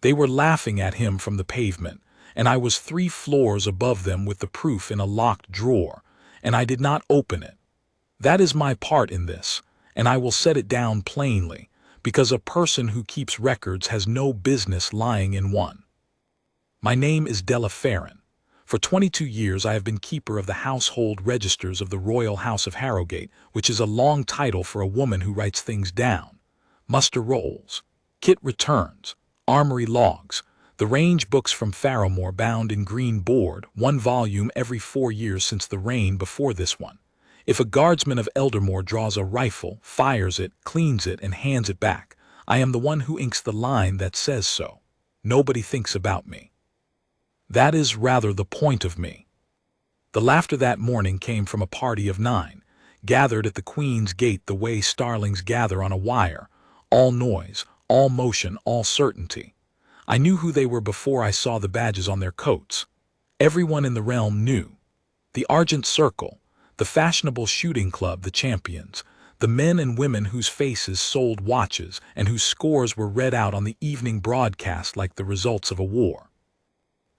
They were laughing at him from the pavement, and I was 3 floors above them with the proof in a locked drawer, and I did not open it. That is my part in this, and I will set it down plainly, because a person who keeps records has no business lying in one. My name is Della Farron. For 22 years I have been keeper of the household registers of the Royal House of Harrogate, which is a long title for a woman who writes things down. Muster rolls, kit returns, armory logs, the range books from Farrowmore bound in green board, 1 volume every 4 years since the reign before this one. If a guardsman of Eldermoor draws a rifle, fires it, cleans it, and hands it back, I am the one who inks the line that says so. Nobody thinks about me. That is rather the point of me. The laughter that morning came from a party of 9, gathered at the Queen's Gate the way starlings gather on a wire, all noise, all motion, all certainty. I knew who they were before I saw the badges on their coats. Everyone in the realm knew. The Argent Circle, the fashionable shooting club, the champions, the men and women whose faces sold watches and whose scores were read out on the evening broadcast like the results of a war.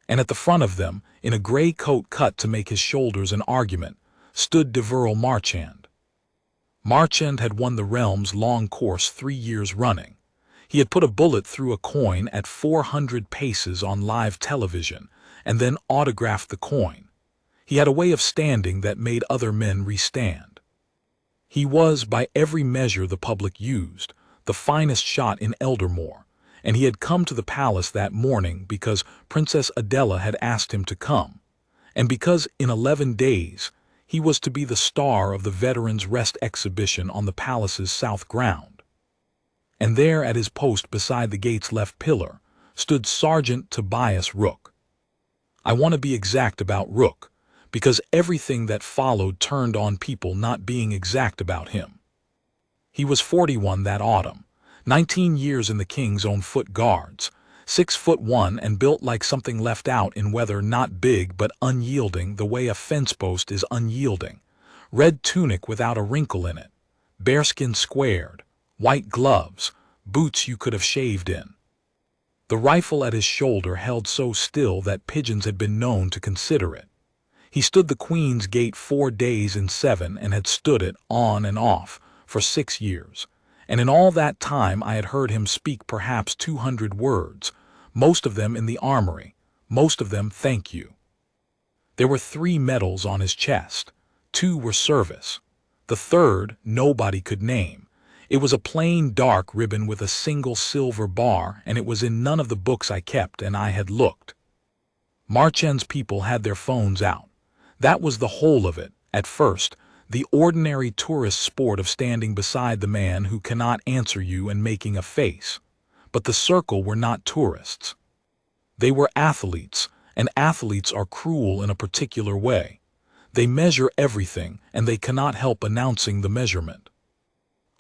And at the front of them, in a gray coat cut to make his shoulders an argument, stood Deverell Marchand. Marchand had won the realm's long course 3 years running. He had put a bullet through a coin at 400 paces on live television, and then autographed the coin. He had a way of standing that made other men restand. He was, by every measure the public used, the finest shot in Eldermoor, and he had come to the palace that morning because Princess Adela had asked him to come, and because in 11 days he was to be the star of the Veterans' Rest exhibition on the palace's south ground. And there at his post beside the gate's left pillar stood Sergeant Tobias Rook. I want to be exact about Rook, because everything that followed turned on people not being exact about him. He was 41 that autumn, 19 years in the King's Own Foot Guards, 6'1" and built like something left out in weather, not big but unyielding the way a fence post is unyielding, red tunic without a wrinkle in it, bearskin squared, white gloves, boots you could have shaved in. The rifle at his shoulder held so still that pigeons had been known to consider it. He stood the Queen's Gate 4 days in 7 and had stood it, on and off, for 6 years. And in all that time I had heard him speak perhaps 200 words, most of them in the armory, most of them thank you. There were 3 medals on his chest. 2 were service. The 3rd nobody could name. It was a plain dark ribbon with a single silver bar, and it was in none of the books I kept, and I had looked. Marchand's people had their phones out. That was the whole of it, at first, the ordinary tourist sport of standing beside the man who cannot answer you and making a face. But the circle were not tourists. They were athletes, and athletes are cruel in a particular way. They measure everything, and they cannot help announcing the measurement.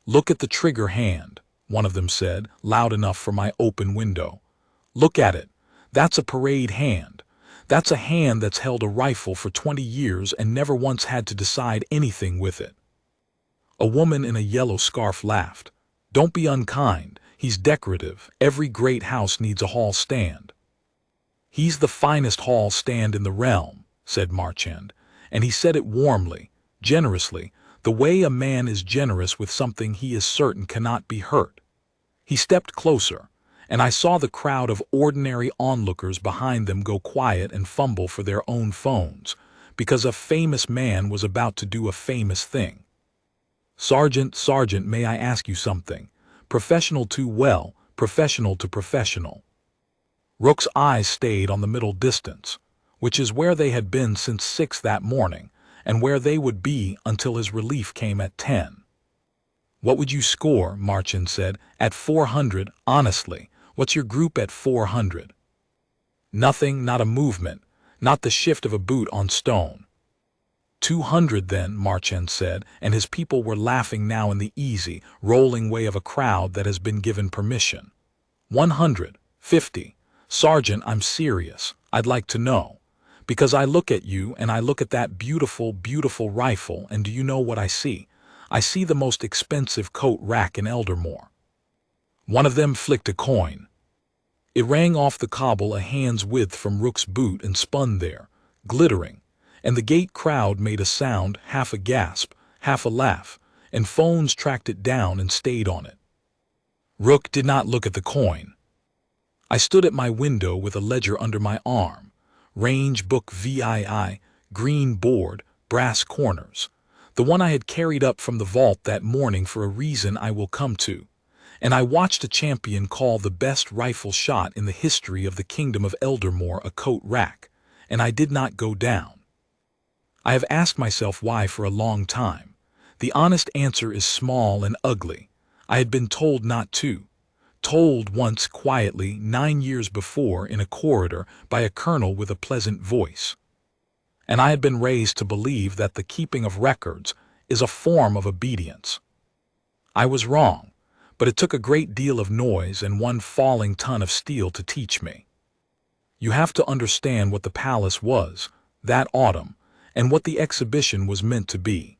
"Look at the trigger hand," one of them said, loud enough for my open window. "Look at it. That's a parade hand. That's a hand that's held a rifle for 20 years and never once had to decide anything with it." A woman in a yellow scarf laughed. "Don't be unkind. He's decorative. Every great house needs a hall stand." "He's the finest hall stand in the realm," said Marchand, and he said it warmly, generously, the way a man is generous with something he is certain cannot be hurt. He stepped closer, and I saw the crowd of ordinary onlookers behind them go quiet and fumble for their own phones, because a famous man was about to do a famous thing. "Sergeant, may I ask you something? Professional to, well, professional to professional." Rook's eyes stayed on the middle distance, which is where they had been since 6 that morning, and where they would be until his relief came at 10. "What would you score?" Marchand said. "At 400, honestly. What's your group at 400? "Nothing, not a movement, not the shift of a boot on stone." 200 then, Marchand said, and his people were laughing now in the easy, rolling way of a crowd that has been given permission. 150. "Sergeant, I'm serious. I'd like to know. Because I look at you and I look at that beautiful, beautiful rifle, and do you know what I see? I see the most expensive coat rack in Eldermoor." One of them flicked a coin. It rang off the cobble a hand's width from Rook's boot and spun there, glittering, and the gate crowd made a sound, half a gasp, half a laugh, and phones tracked it down and stayed on it. Rook did not look at the coin. I stood at my window with a ledger under my arm, range book VII, green board, brass corners, the one I had carried up from the vault that morning for a reason I will come to, and I watched a champion call the best rifle shot in the history of the kingdom of Eldermoor a coat rack, and I did not go down. I have asked myself why for a long time. The honest answer is small and ugly. I had been told not to. Told once quietly 9 years before in a corridor by a colonel with a pleasant voice. And I had been raised to believe that the keeping of records is a form of obedience. I was wrong, but it took a great deal of noise and one falling ton of steel to teach me. You have to understand what the palace was that autumn and what the exhibition was meant to be.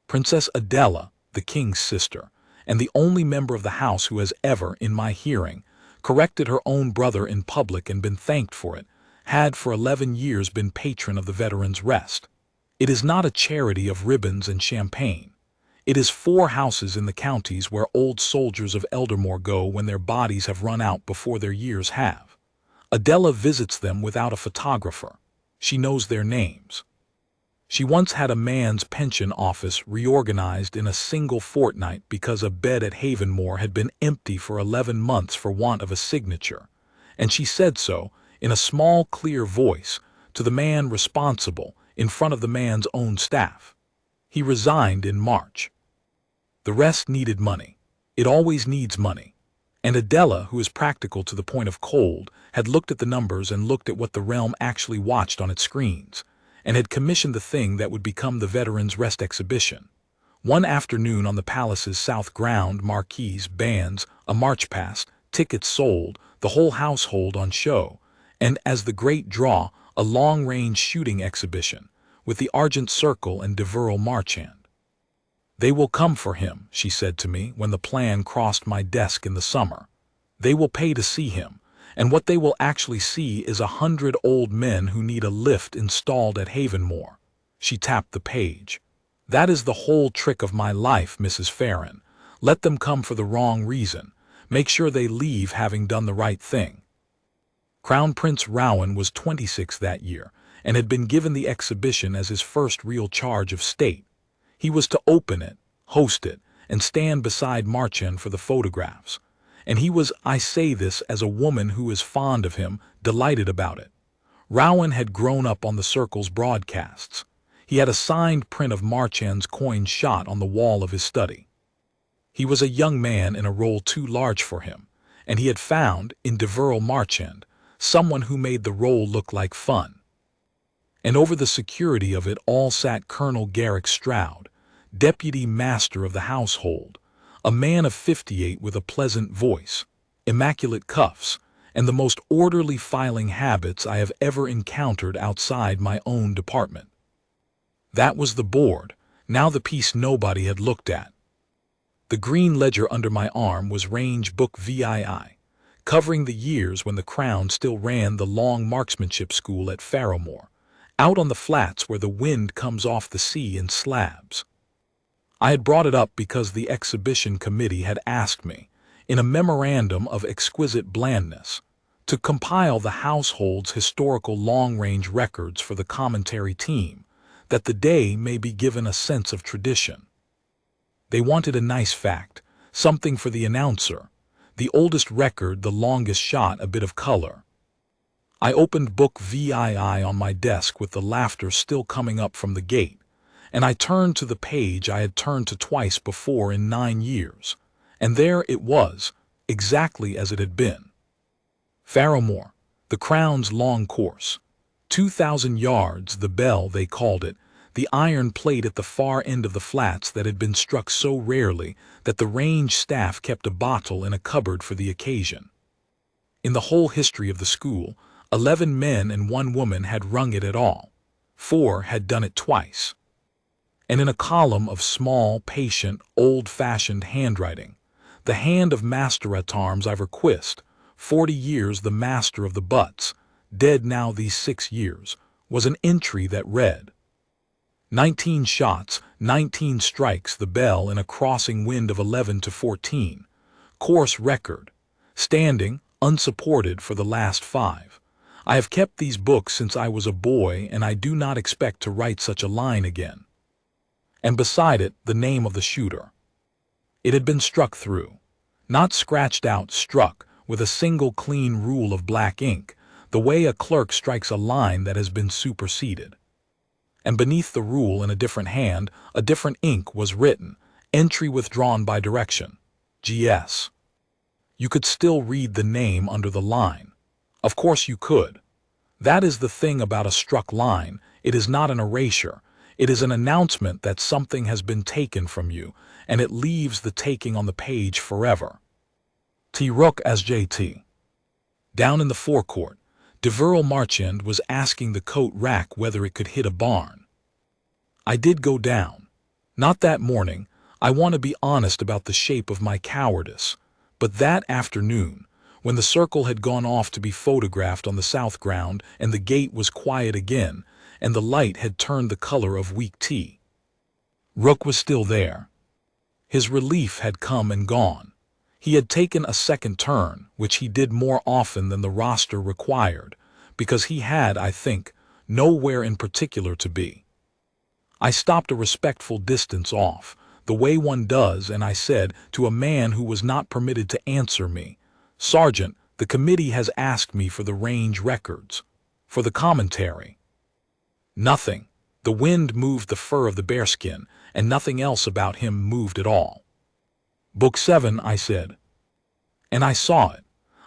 Princess Adela, the king's sister, and the only member of the house who has ever, in my hearing, corrected her own brother in public and been thanked for it, had for 11 years been patron of the Veterans' Rest. It is not a charity of ribbons and champagne. It is 4 houses in the counties where old soldiers of Eldermoor go when their bodies have run out before their years have. Adela visits them without a photographer. She knows their names. She once had a man's pension office reorganized in a single fortnight because a bed at Havenmoor had been empty for 11 months for want of a signature, and she said so, in a small, clear voice, to the man responsible, in front of the man's own staff. He resigned in March. The rest needed money. It always needs money. And Adela, who is practical to the point of cold, had looked at the numbers and looked at what the realm actually watched on its screens, and had commissioned the thing that would become the Veterans' Rest exhibition. One afternoon on the palace's south ground, marquees, bands, a march past, tickets sold, the whole household on show, and as the great draw, a long-range shooting exhibition, with the Argent Circle and Devereux Marchand. They will come for him, she said to me when the plan crossed my desk in the summer. They will pay to see him. And what they will actually see is 100 old men who need a lift installed at Havenmoor. She tapped the page. That is the whole trick of my life, Mrs. Farron. Let them come for the wrong reason. Make sure they leave having done the right thing. Crown Prince Rowan was 26 that year and had been given the exhibition as his first real charge of state. He was to open it, host it, and stand beside Marchand for the photographs. And he was, I say this as a woman who is fond of him, delighted about it. Rowan had grown up on the Circle's broadcasts. He had a signed print of Marchand's coin shot on the wall of his study. He was a young man in a role too large for him, and he had found, in Devereux Marchand, someone who made the role look like fun. And over the security of it all sat Colonel Garrick Stroud, deputy master of the household, a man of 58 with a pleasant voice, immaculate cuffs, and the most orderly filing habits I have ever encountered outside my own department. That was the board, now the piece nobody had looked at. The green ledger under my arm was range book VII, covering the years when the Crown still ran the long marksmanship school at Farrowmoor, out on the flats where the wind comes off the sea in slabs. I had brought it up because the exhibition committee had asked me, in a memorandum of exquisite blandness, to compile the household's historical long-range records for the commentary team, that the day may be given a sense of tradition. They wanted a nice fact, something for the announcer, the oldest record, the longest shot, a bit of color. I opened book VII on my desk with the laughter still coming up from the gate, and I turned to the page I had turned to twice before in 9 years, and there it was, exactly as it had been. Farrowmoor, the Crown's long course. 2,000 yards, the bell they called it, the iron plate at the far end of the flats that had been struck so rarely that the range staff kept a bottle in a cupboard for the occasion. In the whole history of the school, 11 men and 1 woman had rung it at all. 4 had done it twice. And in a column of small, patient, old-fashioned handwriting, the hand of Master-at-Arms Iverquist, 40 years the master of the butts, dead now these 6 years, was an entry that read, 19 shots, 19 strikes the bell in a crossing wind of 11 to 14. Course record. Standing, unsupported for the last 5. I have kept these books since I was a boy, and I do not expect to write such a line again. And beside it, the name of the shooter. It had been struck through. Not scratched out, struck, with a single clean rule of black ink, the way a clerk strikes a line that has been superseded. And beneath the rule, in a different hand, a different ink was written, entry withdrawn by direction, G.S. You could still read the name under the line. Of course you could. That is the thing about a struck line, it is not an erasure, it is an announcement that something has been taken from you, and it leaves the taking on the page forever. T. Rook as J.T. Down in the forecourt, Deverell Marchand was asking the coat rack whether it could hit a barn. I did go down. Not that morning, I want to be honest about the shape of my cowardice, but that afternoon, when the circle had gone off to be photographed on the south ground and the gate was quiet again, and the light had turned the color of weak tea. Rook was still there. His relief had come and gone. He had taken a second turn, which he did more often than the roster required, because he had, I think, nowhere in particular to be. I stopped a respectful distance off, the way one does, and I said to a man who was not permitted to answer me, "Sergeant, the committee has asked me for the range records, for the commentary." Nothing. The wind moved the fur of the bearskin, and nothing else about him moved at all. Book 7, I said. And I saw it.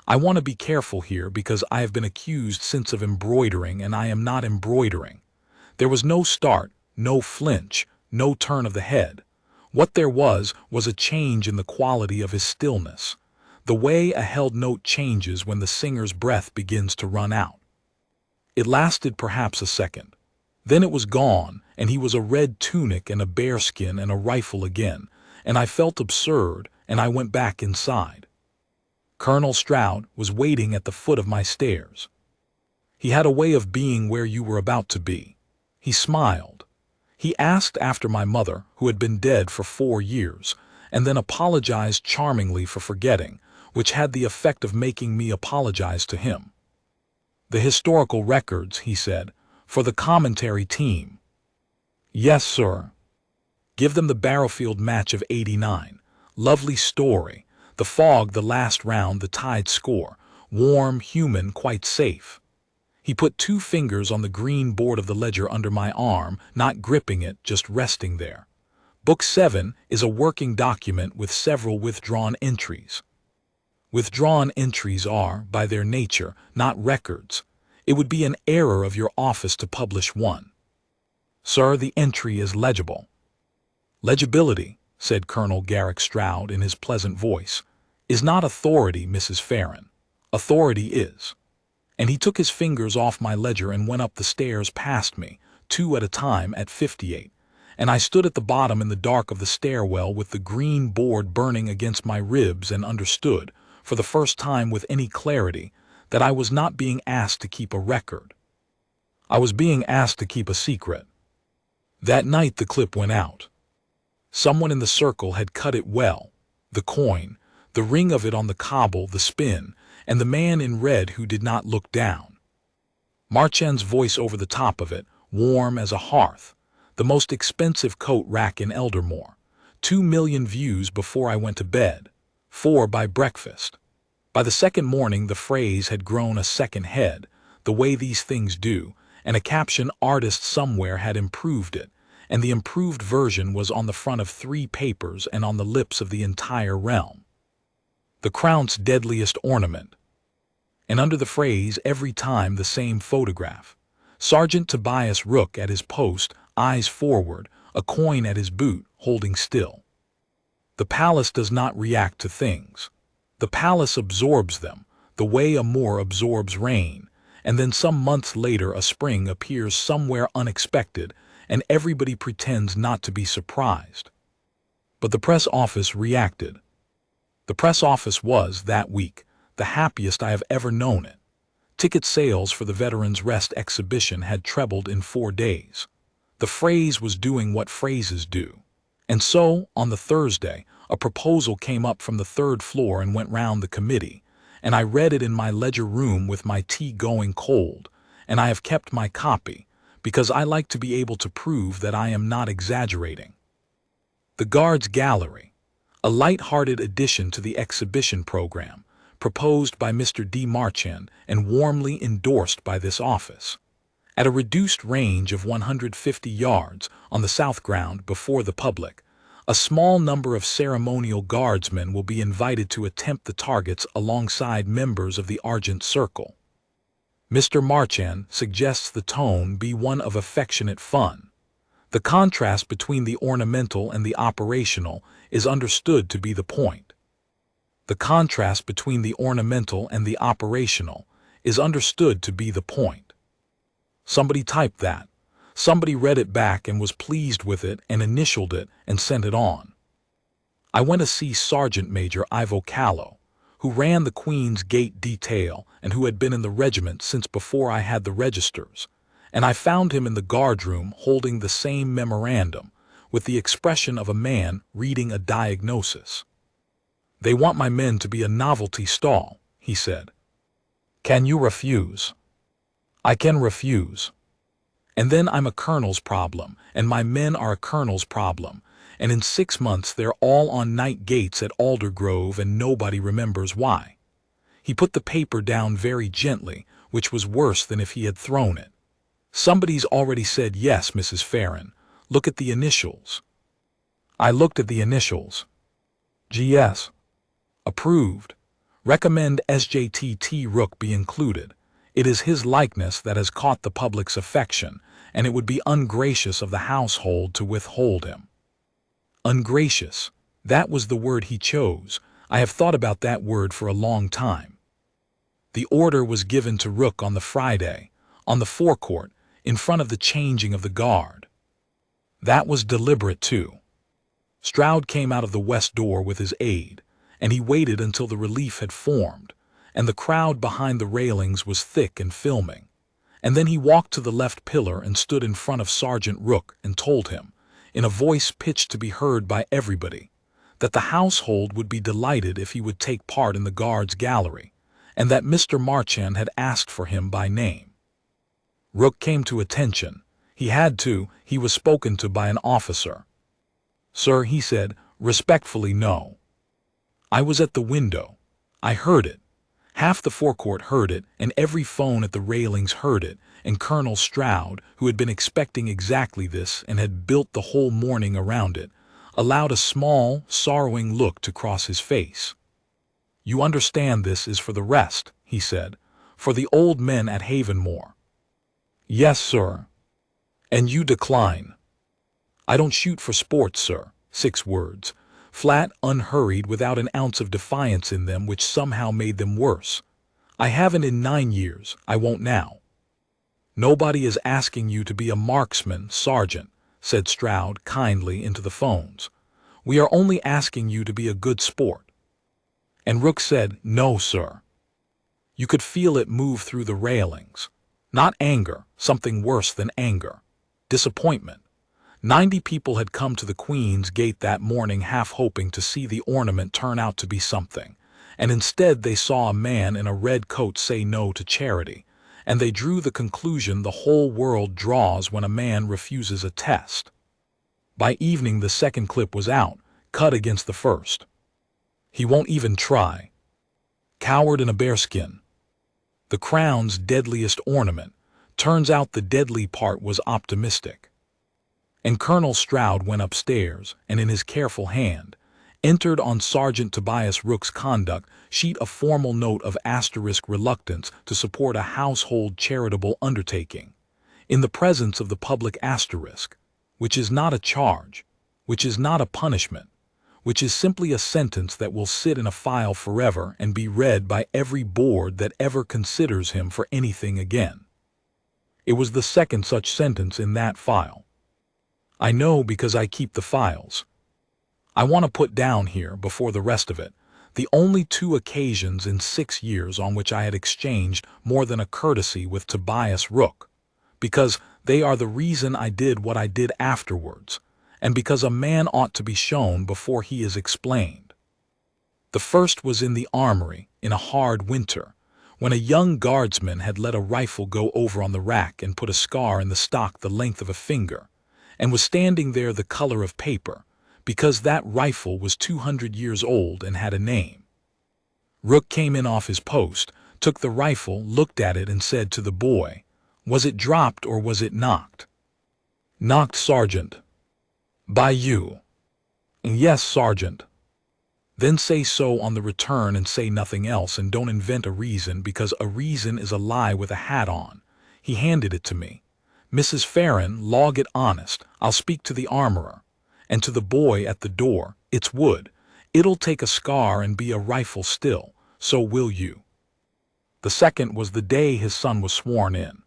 I want to be careful here because I have been accused since of embroidering, and I am not embroidering. There was no start, no flinch, no turn of the head. What there was a change in the quality of his stillness, the way a held note changes when the singer's breath begins to run out. It lasted perhaps a second. Then it was gone, and he was a red tunic and a bearskin and a rifle again, and I felt absurd, and I went back inside. Colonel Stroud was waiting at the foot of my stairs. He had a way of being where you were about to be. He smiled. He asked after my mother, who had been dead for 4 years, and then apologized charmingly for forgetting, which had the effect of making me apologize to him. The historical records, he said, for the commentary team. Yes, sir. Give them the Barrowfield match of '89. Lovely story. The fog, the last round, the tied score. Warm, human, quite safe. He put 2 fingers on the green board of the ledger under my arm, not gripping it, just resting there. Book 7 is a working document with several withdrawn entries. Withdrawn entries are, by their nature, not records. It would be an error of your office to publish one. Sir, the entry is legible. Legibility, said Colonel Garrick Stroud in his pleasant voice, is not authority, Mrs. Farron. Authority is. And he took his fingers off my ledger and went up the stairs past me, 2 at a time at 58, and I stood at the bottom in the dark of the stairwell with the green board burning against my ribs and understood, for the first time with any clarity, that I was not being asked to keep a record. I was being asked to keep a secret. That night the clip went out. Someone in the circle had cut it well, the coin, the ring of it on the cobble, the spin, and the man in red who did not look down. Marchand's voice over the top of it, warm as a hearth, the most expensive coat rack in Eldermoor, 2 million views before I went to bed, 4 by breakfast. By the second morning the phrase had grown a second head, the way these things do, and a caption artist somewhere had improved it, and the improved version was on the front of 3 papers and on the lips of the entire realm. The Crown's deadliest ornament. And under the phrase every time the same photograph. Sergeant Tobias Rook at his post, eyes forward, a coin at his boot, holding still. The palace does not react to things. The palace absorbs them, the way a moor absorbs rain, and then some months later a spring appears somewhere unexpected, and everybody pretends not to be surprised. But the press office reacted. The press office was, that week, the happiest I have ever known it. Ticket sales for the Veterans Rest exhibition had trebled in 4 days. The phrase was doing what phrases do. And so, on the Thursday, a proposal came up from the 3rd floor and went round the committee, and I read it in my ledger room with my tea going cold, and I have kept my copy, because I like to be able to prove that I am not exaggerating. The Guards Gallery, a light-hearted addition to the exhibition program, proposed by Mr. D. Marchand and warmly endorsed by this office. At a reduced range of 150 yards on the south ground before the public, a small number of ceremonial guardsmen will be invited to attempt the targets alongside members of the Argent Circle. Mr. Marchand suggests the tone be one of affectionate fun. The contrast between the ornamental and the operational is understood to be the point. The contrast between the ornamental and the operational is understood to be the point. Somebody typed that. Somebody read it back and was pleased with it and initialed it and sent it on. I went to see Sergeant Major Ivo Callow, who ran the Queen's Gate detail and who had been in the regiment since before I had the registers, and I found him in the guardroom holding the same memorandum, with the expression of a man reading a diagnosis. "They want my men to be a novelty stall," he said. "Can you refuse?" "I can refuse. And then I'm a colonel's problem, and my men are a colonel's problem, and in 6 months they're all on night gates at Aldergrove and nobody remembers why." He put the paper down very gently, which was worse than if he had thrown it. "Somebody's already said yes, Mrs. Farron. Look at the initials." I looked at the initials. "GS. Approved. Recommend SJT Rook be included. It is his likeness that has caught the public's affection, and it would be ungracious of the household to withhold him." Ungracious. That was the word he chose. I have thought about that word for a long time. The order was given to Rook on the Friday, on the forecourt, in front of the changing of the guard. That was deliberate, too. Stroud came out of the west door with his aide, and he waited until the relief had formed, and the crowd behind the railings was thick and filming. And then he walked to the left pillar and stood in front of Sergeant Rook and told him, in a voice pitched to be heard by everybody, that the household would be delighted if he would take part in the Guards Gallery, and that Mr. Marchand had asked for him by name. Rook came to attention. He had to. He was spoken to by an officer. "Sir," he said, "respectfully, no." I was at the window. I heard it. Half the forecourt heard it, and every phone at the railings heard it, and Colonel Stroud, who had been expecting exactly this and had built the whole morning around it, allowed a small, sorrowing look to cross his face. "You understand this is for the rest," he said, "for the old men at Havenmoor." "Yes, sir." "And you decline." "I don't shoot for sport, sir." 6 words. Flat, unhurried, without an ounce of defiance in them, which somehow made them worse. "I haven't in 9 years. I won't now." "Nobody is asking you to be a marksman, Sergeant," said Stroud kindly into the phones. "We are only asking you to be a good sport." And Rook said, "No, sir." You could feel it move through the railings. Not anger, something worse than anger. Disappointment. 90 people had come to the Queen's Gate that morning half hoping to see the ornament turn out to be something, and instead they saw a man in a red coat say no to charity, and they drew the conclusion the whole world draws when a man refuses a test. By evening the second clip was out, cut against the first. "He won't even try. Coward in a bearskin." The Crown's deadliest ornament. Turns out the deadly part was optimistic. And Colonel Stroud went upstairs, and in his careful hand, entered on Sergeant Tobias Rook's conduct sheet a formal note of * reluctance to support a household charitable undertaking, in the presence of the public *, which is not a charge, which is not a punishment, which is simply a sentence that will sit in a file forever and be read by every board that ever considers him for anything again. It was the second such sentence in that file. I know because I keep the files. I want to put down here, before the rest of it, The only 2 occasions in 6 years on which I had exchanged more than a courtesy with Tobias Rook, because they are the reason I did what I did afterwards, and because a man ought to be shown before he is explained. The first was in the armory, in a hard winter, when a young guardsman had let a rifle go over on the rack and put a scar in the stock the length of a finger, and was standing there the color of paper, because that rifle was 200 years old and had a name. Rook came in off his post, took the rifle, looked at it, and said to the boy, "Was it dropped or was it knocked?" "Knocked, Sergeant." "By you?" "Yes, Sergeant." "Then say so on the return and say nothing else, and don't invent a reason, because a reason is a lie with a hat on." He handed it to me. "Mrs. Farron, log it honest. I'll speak to the armorer." And to the boy at the door, "It's wood. It'll take a scar and be a rifle still, so will you." The second was the day his son was sworn in.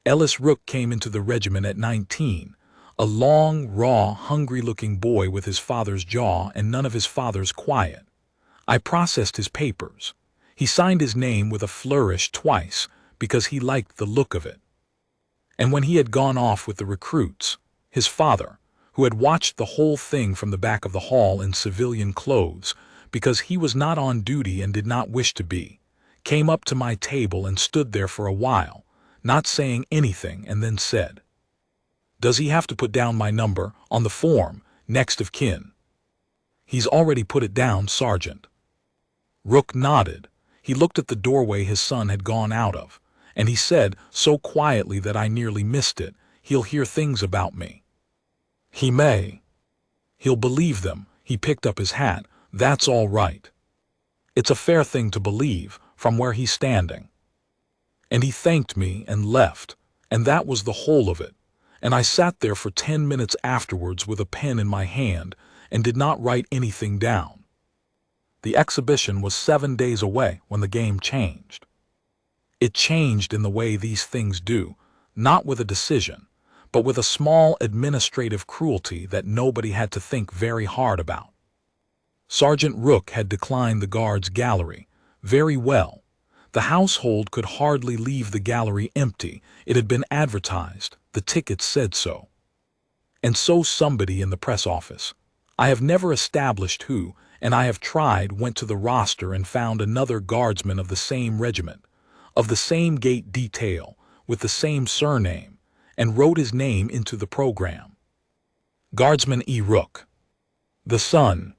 Ellis Rook came into the regiment at 19, a long, raw, hungry-looking boy with his father's jaw and none of his father's quiet. I processed his papers. He signed his name with a flourish twice because he liked the look of it. And when he had gone off with the recruits, his father, who had watched the whole thing from the back of the hall in civilian clothes because he was not on duty and did not wish to be, came up to my table and stood there for a while, not saying anything, and then said, "Does he have to put down my number on the form, next of kin?" "He's already put it down, Sergeant." Rook nodded. He looked at the doorway his son had gone out of, and he said, so quietly that I nearly missed it, "He'll hear things about me." "He may." "He'll believe them." He picked up his hat. "That's all right. It's a fair thing to believe, from where he's standing." And he thanked me and left, and that was the whole of it. And I sat there for 10 minutes afterwards with a pen in my hand and did not write anything down. The exhibition was 7 days away when the game changed. It changed in the way these things do, not with a decision, but with a small administrative cruelty that nobody had to think very hard about. Sergeant Rook had declined the guards' gallery. Very well. The household could hardly leave the gallery empty. It had been advertised. The tickets said so. And so somebody in the press office, I have never established who, and I have tried, went to the roster and found another guardsman of the same regiment, of the same gate detail, with the same surname, and wrote his name into the program. Guardsman E. Rook. The Sun.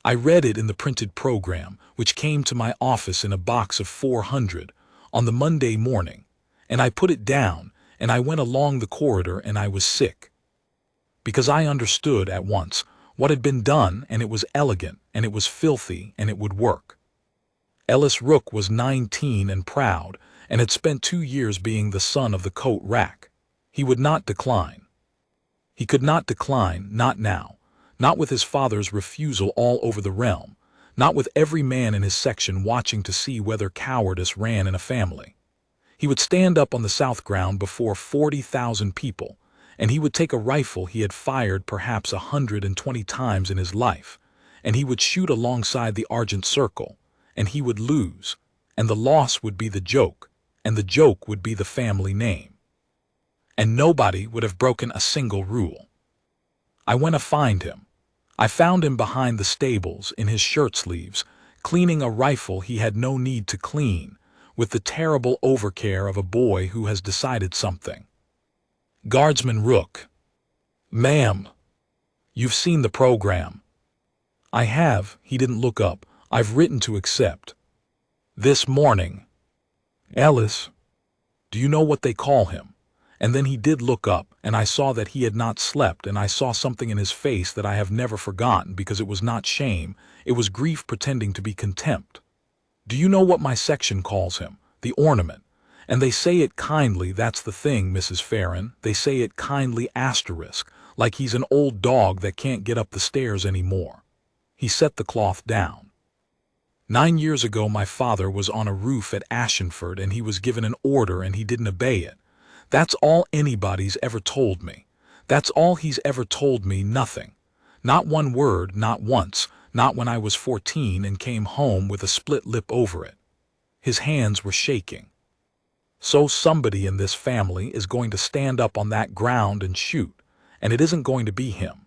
I read it in the printed program, which came to my office in a box of 400, on the Monday morning, and I put it down, and I went along the corridor, and I was sick. Because I understood at once what had been done, and it was elegant, and it was filthy, and it would work. Ellis Rook was 19 and proud, and had spent 2 years being the son of the coat rack. He would not decline. He could not decline, not now, not with his father's refusal all over the realm, not with every man in his section watching to see whether cowardice ran in a family. He would stand up on the south ground before 40,000 people, and he would take a rifle he had fired perhaps 120 times in his life, and he would shoot alongside the Argent Circle, and he would lose, and the loss would be the joke, and the joke would be the family name. And nobody would have broken a single rule. I went to find him. I found him behind the stables, in his shirt sleeves, cleaning a rifle he had no need to clean, with the terrible overcare of a boy who has decided something. Guardsman Rook. "Ma'am, you've seen the program." "I have." He didn't look up. "I've written to accept." "This morning." "Ellis, do you know what they call him?" And then he did look up, and I saw that he had not slept, and I saw something in his face that I have never forgotten, because it was not shame, it was grief pretending to be contempt. "Do you know what my section calls him? The ornament. And they say it kindly, that's the thing, Mrs. Farron. They say it kindly asterisk, like he's an old dog that can't get up the stairs any more." He set the cloth down. 9 years ago my father was on a roof at Ashenford, and he was given an order and he didn't obey it. That's all anybody's ever told me. That's all he's ever told me, nothing. Not one word, not once, not when I was 14 and came home with a split lip over it. His hands were shaking. So somebody in this family is going to stand up on that ground and shoot, and it isn't going to be him.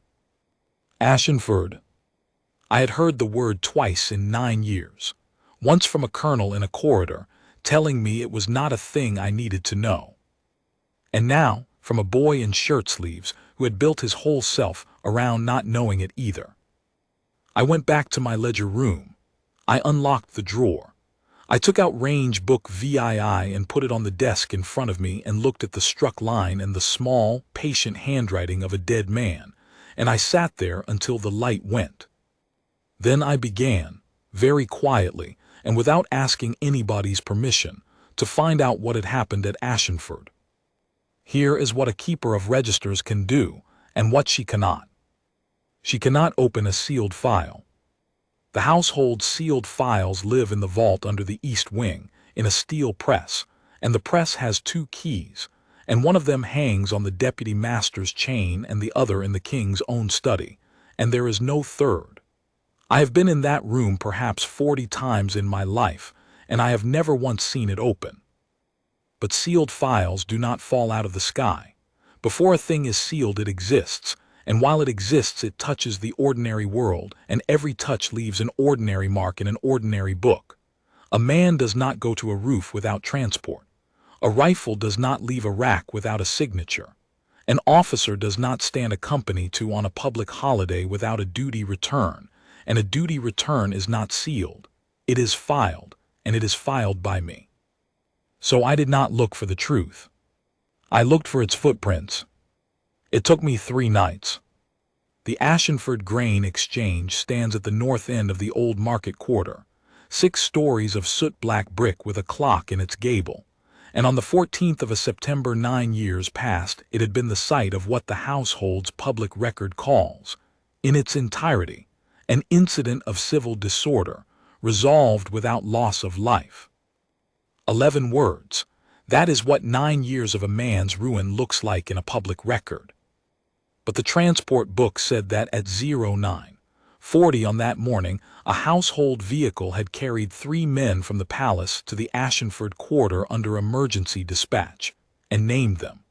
Ashenford. I had heard the word twice in 9 years, once from a colonel in a corridor, telling me it was not a thing I needed to know. And now, from a boy in shirt sleeves who had built his whole self around not knowing it either. I went back to my ledger room. I unlocked the drawer. I took out range book VII and put it on the desk in front of me and looked at the struck line and the small, patient handwriting of a dead man, and I sat there until the light went. Then I began, very quietly and without asking anybody's permission, to find out what had happened at Ashenford. Here is what a keeper of registers can do, and what she cannot. She cannot open a sealed file. The household's sealed files live in the vault under the east wing, in a steel press, and the press has 2 keys, and one of them hangs on the deputy master's chain and the other in the king's own study, and there is no third. I have been in that room perhaps 40 times in my life, and I have never once seen it open. But sealed files do not fall out of the sky. Before a thing is sealed, it exists, and while it exists, it touches the ordinary world, and every touch leaves an ordinary mark in an ordinary book. A man does not go to a roof without transport. A rifle does not leave a rack without a signature. An officer does not stand a company to on a public holiday without a duty return, and a duty return is not sealed. It is filed, and it is filed by me. So I did not look for the truth. I looked for its footprints. It took me 3 nights. The Ashenford Grain Exchange stands at the north end of the old market quarter, 6 stories of soot-black brick with a clock in its gable, and on the 14th of September 9 years past it had been the site of what the household's public record calls, in its entirety, an incident of civil disorder, resolved without loss of life. 11 words. That is what 9 years of a man's ruin looks like in a public record. But the transport book said that at 09:40 on that morning, a household vehicle had carried 3 men from the palace to the Ashenford quarter under emergency dispatch, and named them.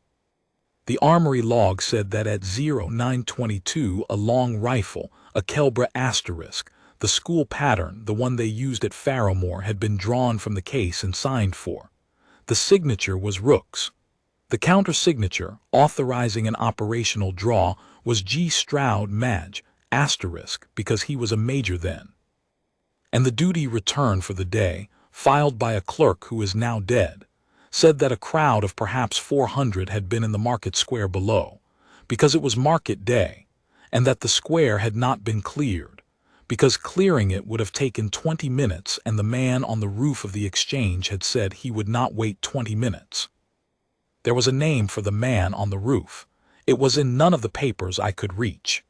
The armory log said that at 09:22 a long rifle, a Kelbra asterisk, the school pattern, the one they used at Farrowmore, had been drawn from the case and signed for. The signature was Rook's. The counter-signature, authorizing an operational draw, was G. Stroud Madge, asterisk, because he was a major then. And the duty return for the day, filed by a clerk who is now dead, said that a crowd of perhaps 400 had been in the market square below, because it was market day, and that the square had not been cleared, because clearing it would have taken 20 minutes, and the man on the roof of the exchange had said he would not wait 20 minutes. There was a name for the man on the roof. It was in none of the papers I could reach.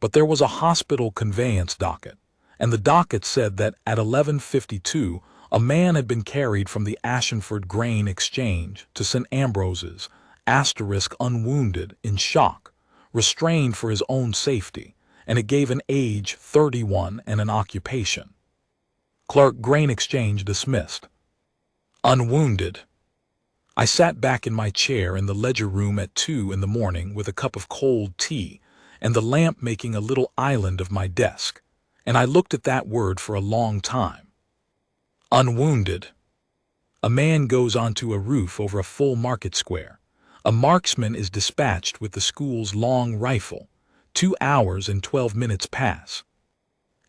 But there was a hospital conveyance docket, and the docket said that at 11:52 a man had been carried from the Ashenford Grain Exchange to St. Ambrose's, asterisk, unwounded, in shock, restrained for his own safety, and it gave an age 31 and an occupation. Clerk, Grain Exchange dismissed. Unwounded. I sat back in my chair in the ledger room at 2 in the morning with a cup of cold tea and the lamp making a little island of my desk, and I looked at that word for a long time. Unwounded. A man goes onto a roof over a full market square. A marksman is dispatched with the school's long rifle. 2 hours and 12 minutes pass,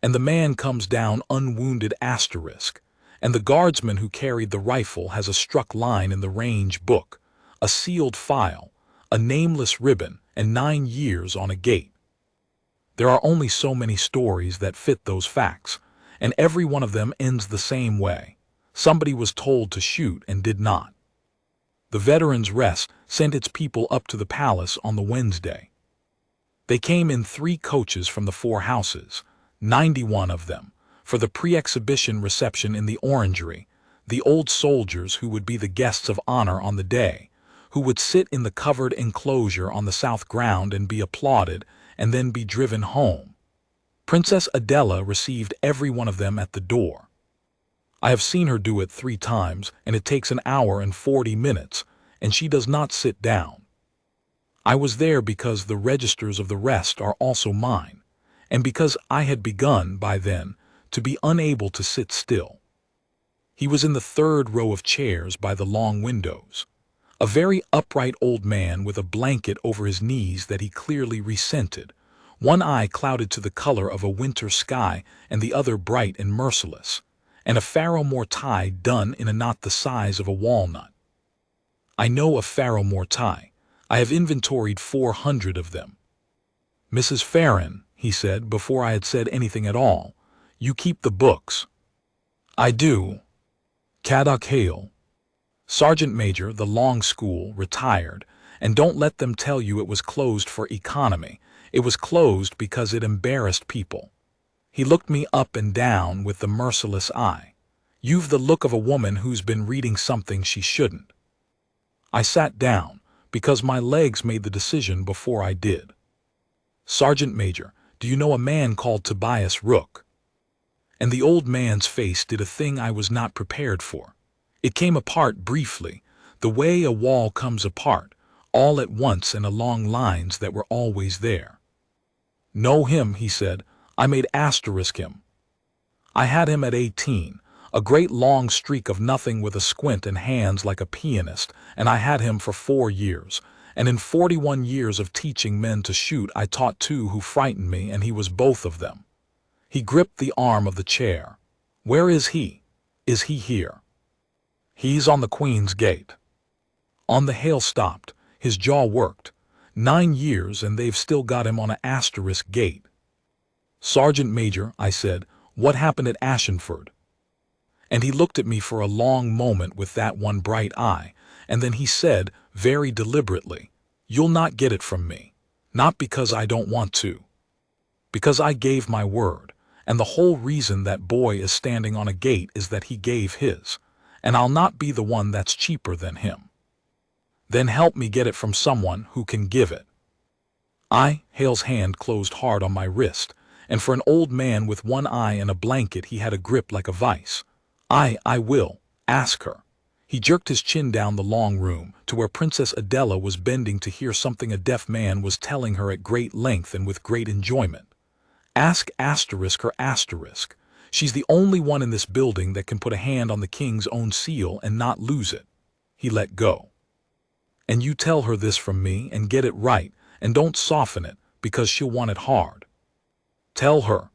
and the man comes down unwounded, asterisk, and the guardsman who carried the rifle has a struck line in the range book, a sealed file, a nameless ribbon, and 9 years on a gate. There are only so many stories that fit those facts, and every one of them ends the same way. Somebody was told to shoot and did not. The Veterans' Rest sent its people up to the palace on the Wednesday. They came in 3 coaches from the 4 houses, 91 of them, for the pre-exhibition reception in the orangery, the old soldiers who would be the guests of honor on the day, who would sit in the covered enclosure on the south ground and be applauded and then be driven home. Princess Adela received every one of them at the door. I have seen her do it 3 times, and it takes an hour and 40 minutes, and she does not sit down. I was there because the registers of the rest are also mine, and because I had begun, by then, to be unable to sit still. He was in the 3rd row of chairs by the long windows, a very upright old man with a blanket over his knees that he clearly resented, one eye clouded to the color of a winter sky and the other bright and merciless, and a Farrowmore tie done in a knot the size of a walnut. I know a Farrowmore tie. I have inventoried 400 of them. Mrs. Farron, he said before I had said anything at all, you keep the books. I do. Caddock Hale. Sergeant Major, the long school, retired, and don't let them tell you it was closed for economy. It was closed because it embarrassed people. He looked me up and down with the merciless eye. You've the look of a woman who's been reading something she shouldn't. I sat down, because my legs made the decision before I did. Sergeant Major, do you know a man called Tobias Rook? And the old man's face did a thing I was not prepared for. It came apart briefly, the way a wall comes apart, all at once and along lines that were always there. Know him, he said. I made asterisk him. I had him at 18, a great long streak of nothing with a squint and hands like a pianist, and I had him for 4 years, and in 41 years of teaching men to shoot I taught 2 who frightened me, and he was both of them. He gripped the arm of the chair. Where is he? Is he here? He's on the Queen's Gate. On the Hale stopped. His jaw worked. 9 years and they've still got him on an asterisk gate. Sergeant Major, I said, what happened at Ashenford? And he looked at me for a long moment with that one bright eye, and then he said, very deliberately, you'll not get it from me. Not because I don't want to. Because I gave my word, and the whole reason that boy is standing on a gate is that he gave his, and I'll not be the one that's cheaper than him. Then help me get it from someone who can give it. Hale's hand closed hard on my wrist, and for an old man with one eye and a blanket he had a grip like a vice. I will. Ask her. He jerked his chin down the long room, to where Princess Adela was bending to hear something a deaf man was telling her at great length and with great enjoyment. Ask asterisk her asterisk. She's the only one in this building that can put a hand on the king's own seal and not lose it. He let go. And you tell her this from me and get it right, and don't soften it, because she'll want it hard. Tell her,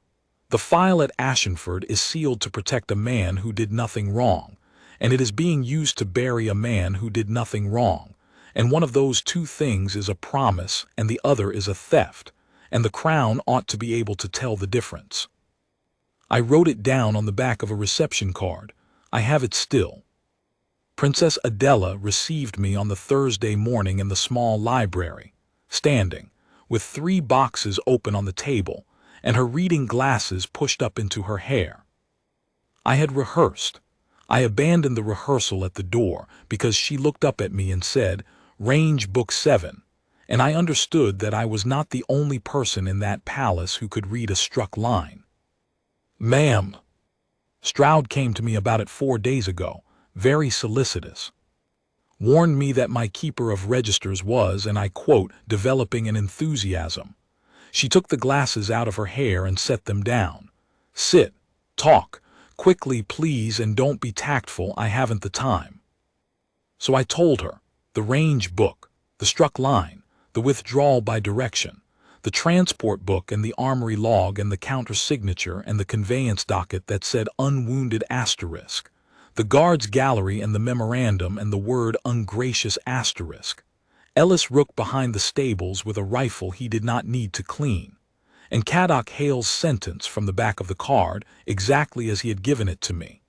the file at Ashenford is sealed to protect a man who did nothing wrong, and it is being used to bury a man who did nothing wrong, and one of those 2 things is a promise and the other is a theft, and the Crown ought to be able to tell the difference. I wrote it down on the back of a reception card. I have it still. Princess Adela received me on the Thursday morning in the small library, standing, with 3 boxes open on the table, and her reading glasses pushed up into her hair. I had rehearsed. I abandoned the rehearsal at the door because she looked up at me and said, Range Book 7, and I understood that I was not the only person in that palace who could read a struck line. Ma'am. Stroud came to me about it 4 days ago, very solicitous. Warned me that my keeper of registers was, and I quote, developing an enthusiasm. She took the glasses out of her hair and set them down. Sit. Talk. Quickly, please, and don't be tactful. I haven't the time. So I told her. The range book, the struck line, the withdrawal by direction, the transport book and the armory log and the counter-signature and the conveyance docket that said unwounded asterisk, the guard's gallery and the memorandum and the word ungracious asterisk, Ellis Rook behind the stables with a rifle he did not need to clean, and Caddock Hale's sentence from the back of the card exactly as he had given it to me.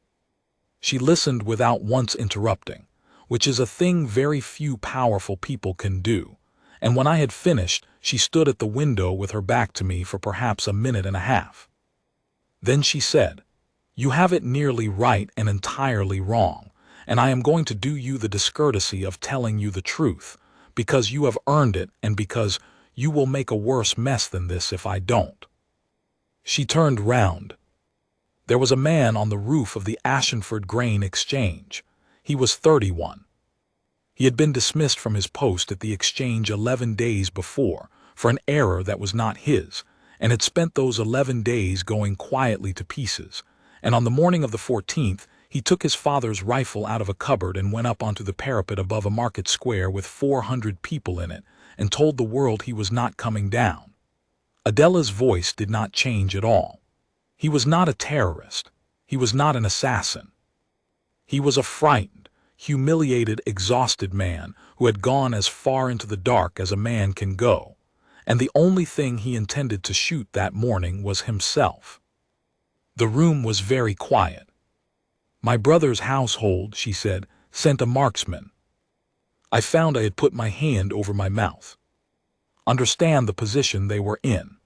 She listened without once interrupting, which is a thing very few powerful people can do, and when I had finished, she stood at the window with her back to me for perhaps a minute and a half. Then she said, You have it nearly right and entirely wrong, and I am going to do you the discourtesy of telling you the truth, because you have earned it and because you will make a worse mess than this if I don't. She turned round. There was a man on the roof of the Ashenford Grain Exchange. He was 31. He had been dismissed from his post at the exchange 11 days before for an error that was not his, and had spent those 11 days going quietly to pieces. And on the morning of the 14th, he took his father's rifle out of a cupboard and went up onto the parapet above a market square with 400 people in it, and told the world he was not coming down. Adela's voice did not change at all. He was not a terrorist. He was not an assassin. He was a frightened, humiliated, exhausted man who had gone as far into the dark as a man can go, and the only thing he intended to shoot that morning was himself. The room was very quiet. "My brother's household," she said, "sent a marksman." I found I had put my hand over my mouth. Understand the position they were in.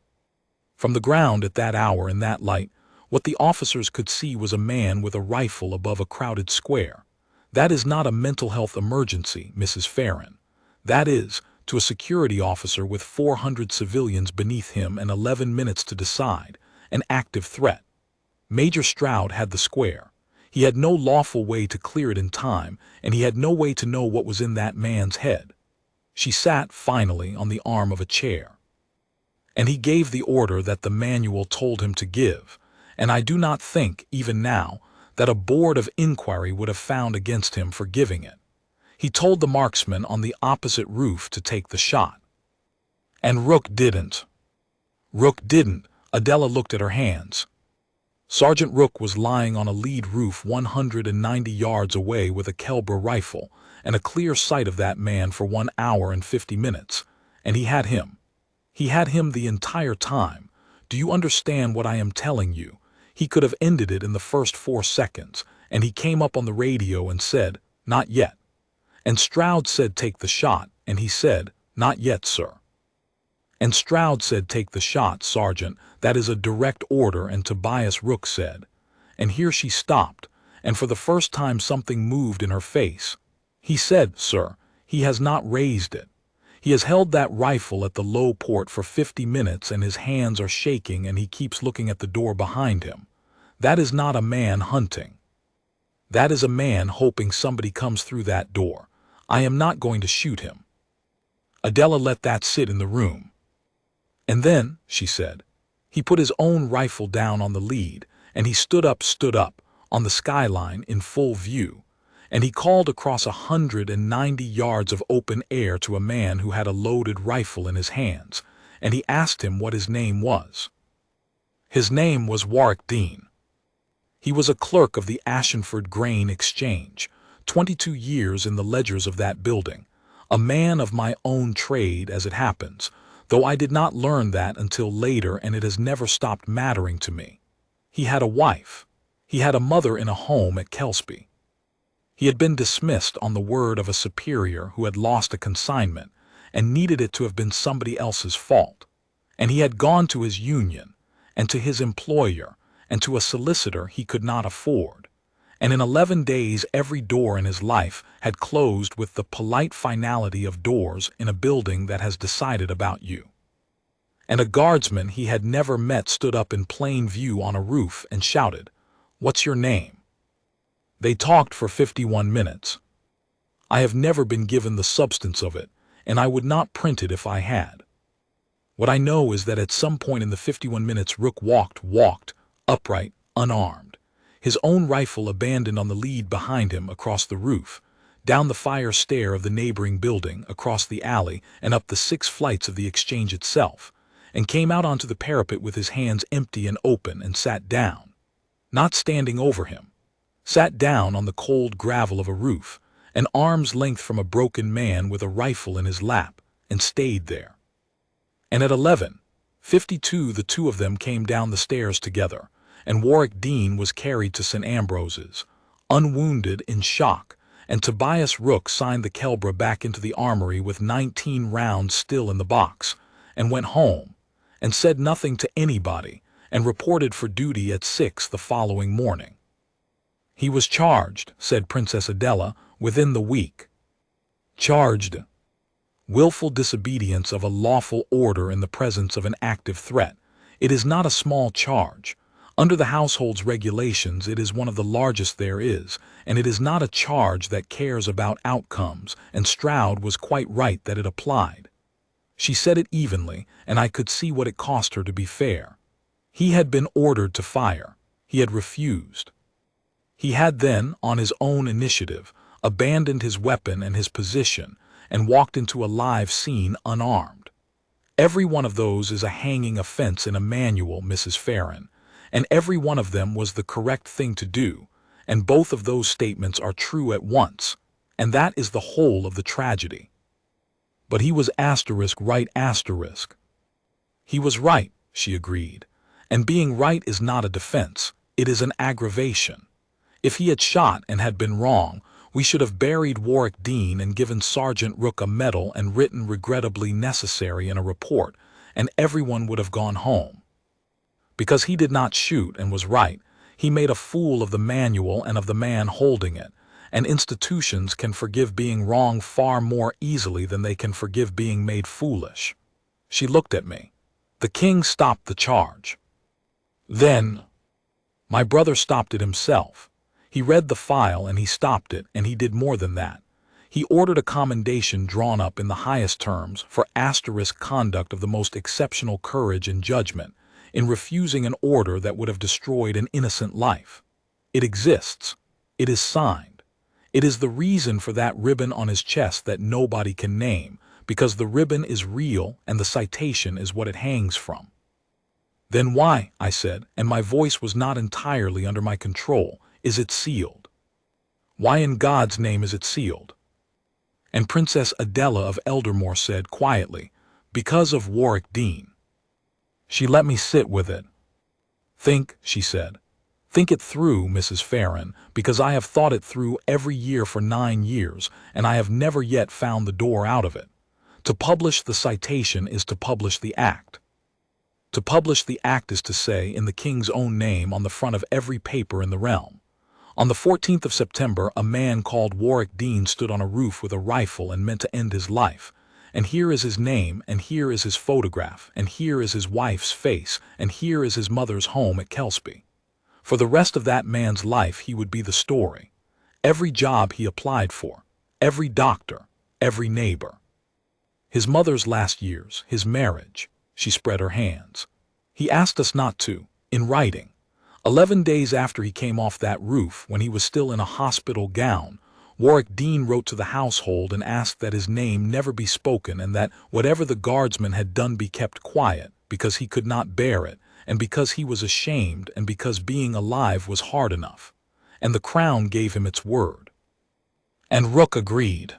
From the ground at that hour in that light, what the officers could see was a man with a rifle above a crowded square. That is not a mental health emergency, Mrs. Farron. That is, to a security officer with 400 civilians beneath him and 11 minutes to decide, an active threat. Major Stroud had the square. He had no lawful way to clear it in time, and he had no way to know what was in that man's head. She sat, finally, on the arm of a chair. And he gave the order that the manual told him to give, and I do not think, even now, that a board of inquiry would have found against him for giving it. He told the marksman on the opposite roof to take the shot. And Rook didn't. Rook didn't. Adela looked at her hands. Sergeant Rook was lying on a lead roof 190 yards away with a Kelbra rifle and a clear sight of that man for 1 hour and 50 minutes, and he had him. He had him the entire time. Do you understand what I am telling you? He could have ended it in the first 4 seconds, and he came up on the radio and said, "Not yet." And Stroud said, "Take the shot," and he said, "Not yet, sir." And Stroud said, "Take the shot, Sergeant, that is a direct order," and Tobias Rook said. And here she stopped, and for the first time something moved in her face. He said, "Sir, he has not raised it. He has held that rifle at the low port for 50 minutes and his hands are shaking and he keeps looking at the door behind him. That is not a man hunting. That is a man hoping somebody comes through that door. I am not going to shoot him." Adela let that sit in the room. "And then," she said, "he put his own rifle down on the lead, and he stood up, on the skyline in full view, and he called across 190 yards of open air to a man who had a loaded rifle in his hands, and he asked him what his name was. His name was Warwick Dean. He was a clerk of the Ashenford Grain Exchange, 22 years in the ledgers of that building, a man of my own trade as it happens, though I did not learn that until later, and it has never stopped mattering to me. He had a wife. He had a mother in a home at Kelsby. He had been dismissed on the word of a superior who had lost a consignment and needed it to have been somebody else's fault. And he had gone to his union, and to his employer, and to a solicitor he could not afford. And in 11 days every door in his life had closed with the polite finality of doors in a building that has decided about you. And a guardsman he had never met stood up in plain view on a roof and shouted, "What's your name?" They talked for 51 minutes. I have never been given the substance of it, and I would not print it if I had. What I know is that at some point in the 51 minutes Rook walked, upright, unarmed, his own rifle abandoned on the lead behind him, across the roof, down the fire stair of the neighboring building, across the alley, and up the 6 flights of the exchange itself, and came out onto the parapet with his hands empty and open, and sat down, not standing over him, sat down on the cold gravel of a roof, an arm's length from a broken man with a rifle in his lap, and stayed there. And at 11:52 the two of them came down the stairs together, and Warwick Dean was carried to St. Ambrose's, unwounded, in shock, and Tobias Rook signed the Kelbra back into the armory with 19 rounds still in the box, and went home, and said nothing to anybody, and reported for duty at 6 the following morning. He was charged, said Princess Adela, within the week. Charged. Willful disobedience of a lawful order in the presence of an active threat, It is not a small charge. Under the household's regulations, it is one of the largest there is, and it is not a charge that cares about outcomes, and Stroud was quite right that it applied. She said it evenly, and I could see what it cost her to be fair. He had been ordered to fire. He had refused. He had then, on his own initiative, abandoned his weapon and his position, and walked into a live scene unarmed. Every one of those is a hanging offense in a manual, Mrs. Farron, and every one of them was the correct thing to do, and both of those statements are true at once, and that is the whole of the tragedy. But he was right. He was right, she agreed, and being right is not a defense, it is an aggravation. If he had shot and had been wrong, we should have buried Warwick Dean and given Sergeant Rook a medal and written regrettably necessary in a report, and everyone would have gone home. Because he did not shoot and was right, he made a fool of the manual and of the man holding it, and institutions can forgive being wrong far more easily than they can forgive being made foolish. She looked at me. The king stopped the charge. Then, my brother stopped it himself. He read the file and he stopped it, and he did more than that. He ordered a commendation drawn up in the highest terms for conduct of the most exceptional courage and judgment, in refusing an order that would have destroyed an innocent life. It exists. It is signed. It is the reason for that ribbon on his chest that nobody can name, because the ribbon is real and the citation is what it hangs from. Then why, I said, and my voice was not entirely under my control, is it sealed? Why in God's name is it sealed? And Princess Adela of Eldermoor said quietly, because of Warwick Dean. She let me sit with it. Think, she said. Think it through, Mrs. Farron, because I have thought it through every year for 9 years, and I have never yet found the door out of it. To publish the citation is to publish the act. To publish the act is to say, in the king's own name, on the front of every paper in the realm. On the 14th of September, a man called Warwick Dean stood on a roof with a rifle and meant to end his life. And here is his name, and here is his photograph, and here is his wife's face, and here is his mother's home at Kelsby. For the rest of that man's life he would be the story. Every job he applied for, every doctor, every neighbor. His mother's last years, his marriage. She spread her hands. He asked us not to, in writing. 11 days after he came off that roof, when he was still in a hospital gown, Warwick Dean wrote to the household and asked that his name never be spoken and that whatever the guardsman had done be kept quiet, because he could not bear it, and because he was ashamed, and because being alive was hard enough. And the crown gave him its word. And Rook agreed.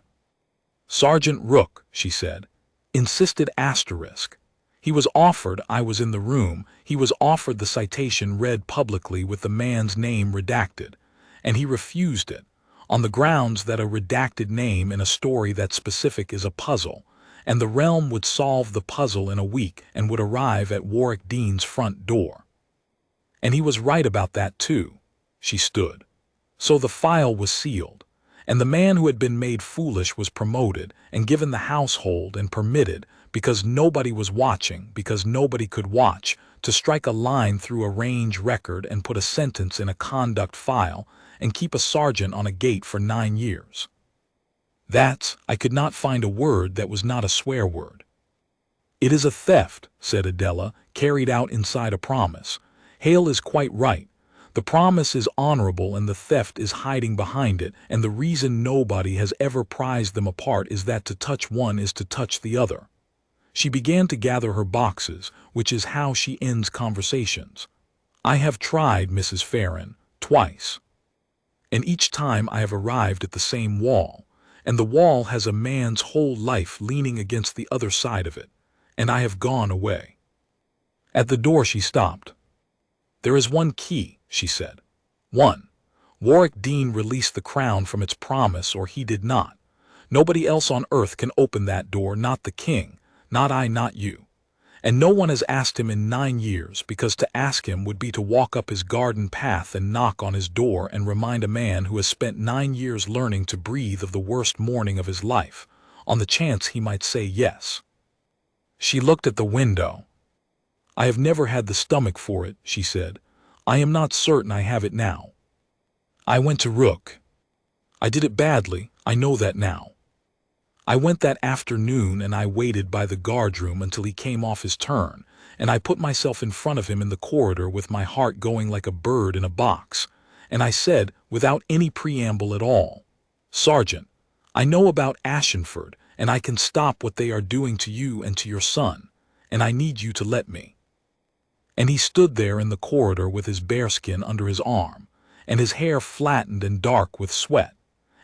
Sergeant Rook, she said, insisted asterisk. He was offered, I was in the room, he was offered the citation read publicly with the man's name redacted, and he refused it, on the grounds that a redacted name in a story that specific is a puzzle, and the realm would solve the puzzle in a week and would arrive at Warwick Dean's front door. And he was right about that too. She stood. So the file was sealed, and the man who had been made foolish was promoted and given the household and permitted, because nobody was watching, because nobody could watch, to strike a line through a range record and put a sentence in a conduct file and keep a sergeant on a gate for 9 years. I could not find a word that was not a swear word. It is a theft, said Adela, carried out inside a promise. Hale is quite right. The promise is honorable and the theft is hiding behind it, and the reason nobody has ever prized them apart is that to touch one is to touch the other. She began to gather her boxes, which is how she ends conversations. I have tried, Mrs. Farron, twice. And each time I have arrived at the same wall, and the wall has a man's whole life leaning against the other side of it, and I have gone away. At the door she stopped. There is one key, she said. 1. Warwick Dean released the crown from its promise, or he did not. Nobody else on earth can open that door, not the king, not I, not you. And no one has asked him in 9 years, because to ask him would be to walk up his garden path and knock on his door and remind a man who has spent 9 years learning to breathe of the worst morning of his life, on the chance he might say yes. She looked at the window. I have never had the stomach for it, she said. I am not certain I have it now. I went to Rook. I did it badly, I know that now. I went that afternoon and I waited by the guardroom until he came off his turn, and I put myself in front of him in the corridor with my heart going like a bird in a box, and I said, without any preamble at all, "Sergeant, I know about Ashenford, and I can stop what they are doing to you and to your son, and I need you to let me." And he stood there in the corridor with his bearskin under his arm, and his hair flattened and dark with sweat,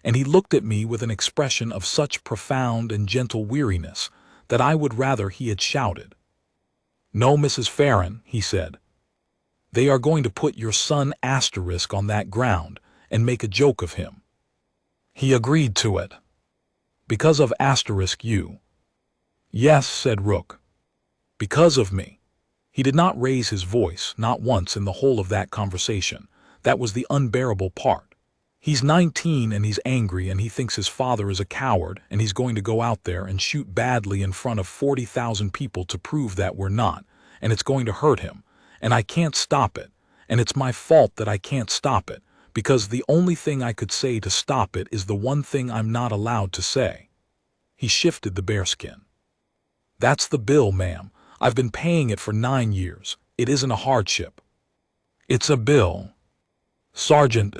and he looked at me with an expression of such profound and gentle weariness that I would rather he had shouted. "No, Mrs. Farron," he said. "They are going to put your son asterisk on that ground and make a joke of him." He agreed to it. "Because of asterisk you?" "Yes," said Rook. "Because of me." He did not raise his voice, not once in the whole of that conversation. That was the unbearable part. He's 19 and he's angry and he thinks his father is a coward and he's going to go out there and shoot badly in front of 40,000 people to prove that we're not, and it's going to hurt him, and I can't stop it, and it's my fault that I can't stop it, because the only thing I could say to stop it is the one thing I'm not allowed to say. He shifted the bearskin. "That's the bill, ma'am. I've been paying it for 9 years. It isn't a hardship." "It's a bill." "Sergeant,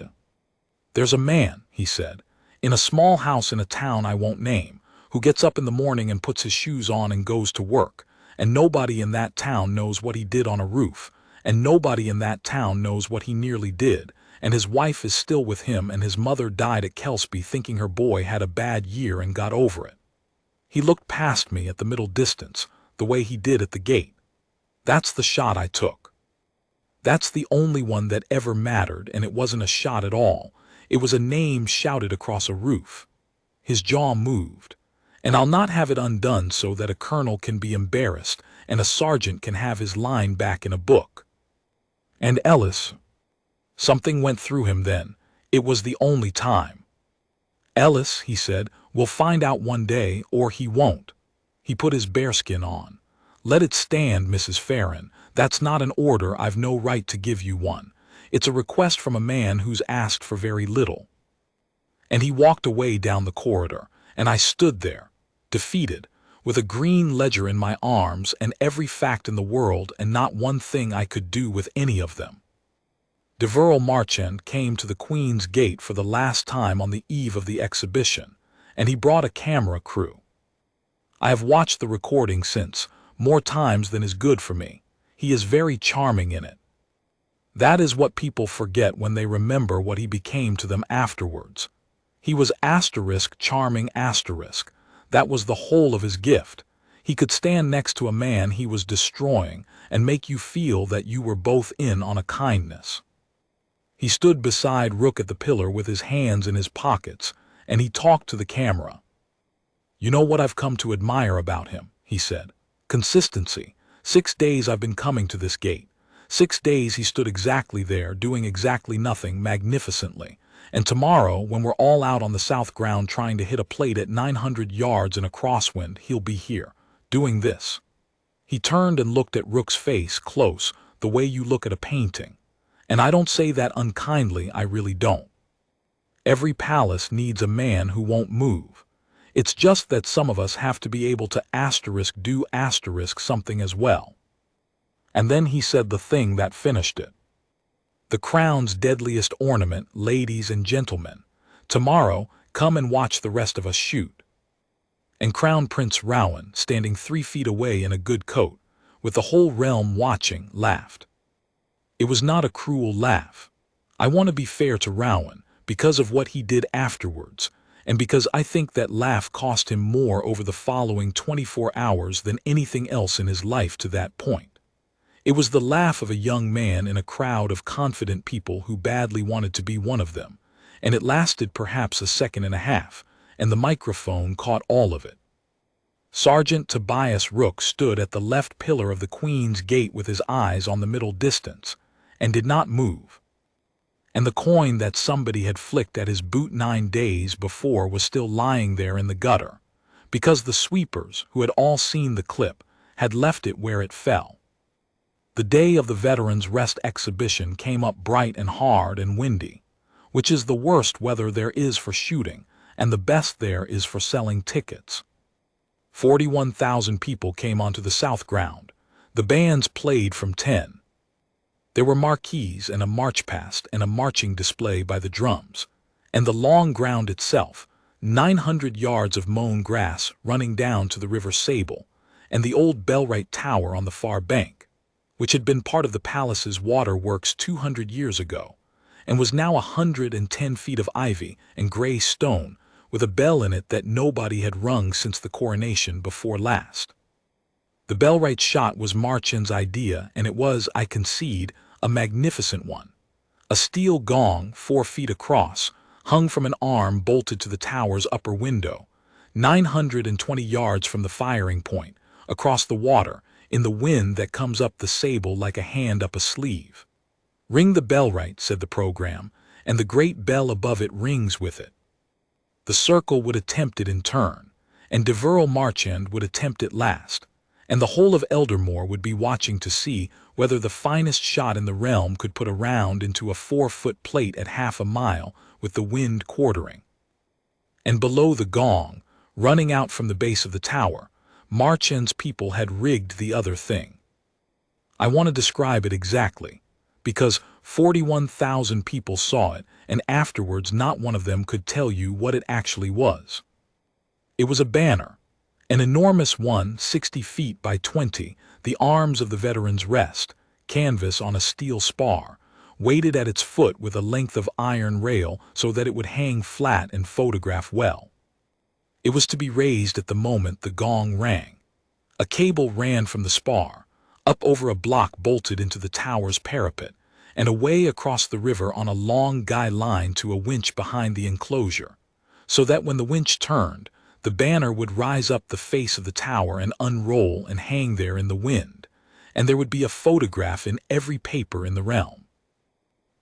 there's a man," he said, "in a small house in a town I won't name, who gets up in the morning and puts his shoes on and goes to work, and nobody in that town knows what he did on a roof, and nobody in that town knows what he nearly did, and his wife is still with him, and his mother died at Kelsby thinking her boy had a bad year and got over it." He looked past me at the middle distance, the way he did at the gate. "That's the shot I took. That's the only one that ever mattered, and it wasn't a shot at all. It was a name shouted across a roof." His jaw moved. "And I'll not have it undone so that a colonel can be embarrassed and a sergeant can have his line back in a book." "And Ellis?" Something went through him then. It was the only time. "Ellis," he said, "will find out one day, or he won't." He put his bearskin on. "Let it stand, Mrs. Farron. That's not an order. I've no right to give you one. It's a request from a man who's asked for very little." And he walked away down the corridor, and I stood there, defeated, with a green ledger in my arms and every fact in the world and not one thing I could do with any of them. Deverell Marchand came to the Queen's Gate for the last time on the eve of the exhibition, and he brought a camera crew. I have watched the recording since, more times than is good for me. He is very charming in it. That is what people forget when they remember what he became to them afterwards. He was charming. That was the whole of his gift. He could stand next to a man he was destroying and make you feel that you were both in on a kindness. He stood beside Rook at the pillar with his hands in his pockets, and he talked to the camera. "You know what I've come to admire about him," he said. "Consistency. 6 days I've been coming to this gate. 6 days he stood exactly there, doing exactly nothing, magnificently. And tomorrow, when we're all out on the south ground trying to hit a plate at 900 yards in a crosswind, he'll be here, doing this." He turned and looked at Rook's face close, the way you look at a painting. And I don't say that unkindly, I really don't. Every palace needs a man who won't move. It's just that some of us have to be able to do something as well. And then he said the thing that finished it. "The crown's deadliest ornament, ladies and gentlemen. Tomorrow, come and watch the rest of us shoot." And Crown Prince Rowan, standing 3 feet away in a good coat, with the whole realm watching, laughed. It was not a cruel laugh. I want to be fair to Rowan, because of what he did afterwards, and because I think that laugh cost him more over the following 24 hours than anything else in his life to that point. It was the laugh of a young man in a crowd of confident people who badly wanted to be one of them, and it lasted perhaps a second and a half, and the microphone caught all of it. Sergeant Tobias Rook stood at the left pillar of the Queen's Gate with his eyes on the middle distance, and did not move. And the coin that somebody had flicked at his boot 9 days before was still lying there in the gutter, because the sweepers, who had all seen the clip, had left it where it fell. The day of the Veterans Rest exhibition came up bright and hard and windy, which is the worst weather there is for shooting, and the best there is for selling tickets. 41,000 people came onto the south ground. The bands played from 10. There were marquees and a march past and a marching display by the drums, and the long ground itself, 900 yards of mown grass running down to the river Sable, and the old Bellwright Tower on the far bank, which had been part of the palace's waterworks 200 years ago, and was now 110 feet of ivy and gray stone, with a bell in it that nobody had rung since the coronation before last. The Bellwright shot was Marchand's idea, and it was, I concede, a magnificent one. A steel gong, 4 feet across, hung from an arm bolted to the tower's upper window, 920 yards from the firing point, across the water, in the wind that comes up the Sable like a hand up a sleeve. "Ring the Bellwright," said the program, and the great bell above it rings with it. The circle would attempt it in turn, and Devereux Marchand would attempt it last, and the whole of Eldermoor would be watching to see whether the finest shot in the realm could put a round into a 4-foot plate at half a mile with the wind quartering. And below the gong, running out from the base of the tower, Marchand's people had rigged the other thing. I want to describe it exactly, because 41,000 people saw it, and afterwards not one of them could tell you what it actually was. It was a banner, an enormous one, 60 feet by 20, the arms of the Veterans Rest, canvas on a steel spar, weighted at its foot with a length of iron rail so that it would hang flat and photograph well. It was to be raised at the moment the gong rang. A cable ran from the spar, up over a block bolted into the tower's parapet, and away across the river on a long guy line to a winch behind the enclosure, so that when the winch turned, the banner would rise up the face of the tower and unroll and hang there in the wind, and there would be a photograph in every paper in the realm.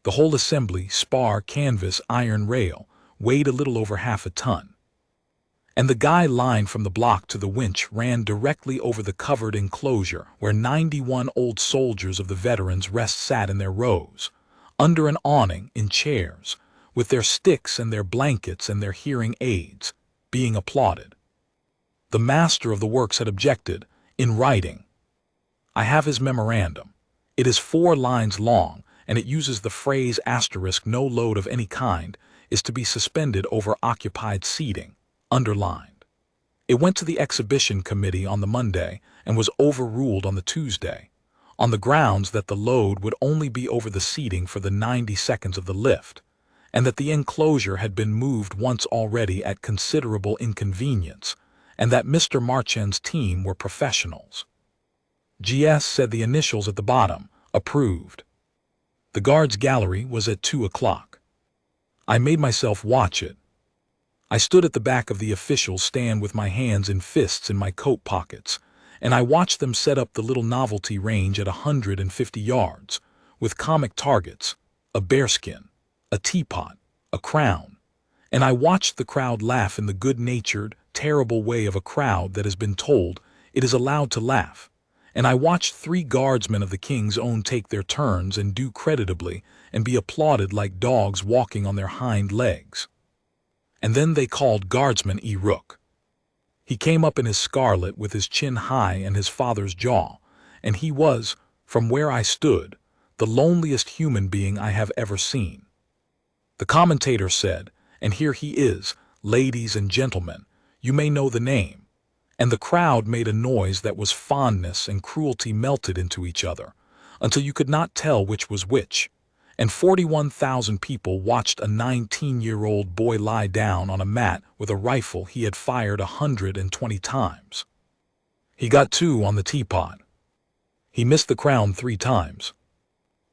The whole assembly, spar, canvas, iron rail, weighed a little over half a ton. And the guy line from the block to the winch ran directly over the covered enclosure where 91 old soldiers of the Veterans Rest sat in their rows, under an awning, in chairs, with their sticks and their blankets and their hearing aids, being applauded. The master of the works had objected, in writing. I have his memorandum. It is 4 lines long, and it uses the phrase * no load of any kind is to be suspended over occupied seating, underlined. It went to the exhibition committee on the Monday and was overruled on the Tuesday, on the grounds that the load would only be over the seating for the 90 seconds of the lift, and that the enclosure had been moved once already at considerable inconvenience, and that Mr. Marchand's team were professionals. GS said the initials at the bottom, approved. The guards' gallery was at 2 o'clock. I made myself watch it. I stood at the back of the officials' stand with my hands in fists in my coat pockets, and I watched them set up the little novelty range at 150 yards, with comic targets, a bearskin, a teapot, a crown, and I watched the crowd laugh in the good-natured, terrible way of a crowd that has been told it is allowed to laugh, and I watched 3 guardsmen of the King's Own take their turns and do creditably and be applauded like dogs walking on their hind legs. And then they called Guardsman Rook. He came up in his scarlet with his chin high and his father's jaw, and he was, from where I stood, the loneliest human being I have ever seen. The commentator said, and here he is, ladies and gentlemen, you may know the name, and the crowd made a noise that was fondness and cruelty melted into each other, until you could not tell which was which, and 41,000 people watched a 19-year-old boy lie down on a mat with a rifle he had fired 120 times. He got 2 on the teapot. He missed the crown 3 times.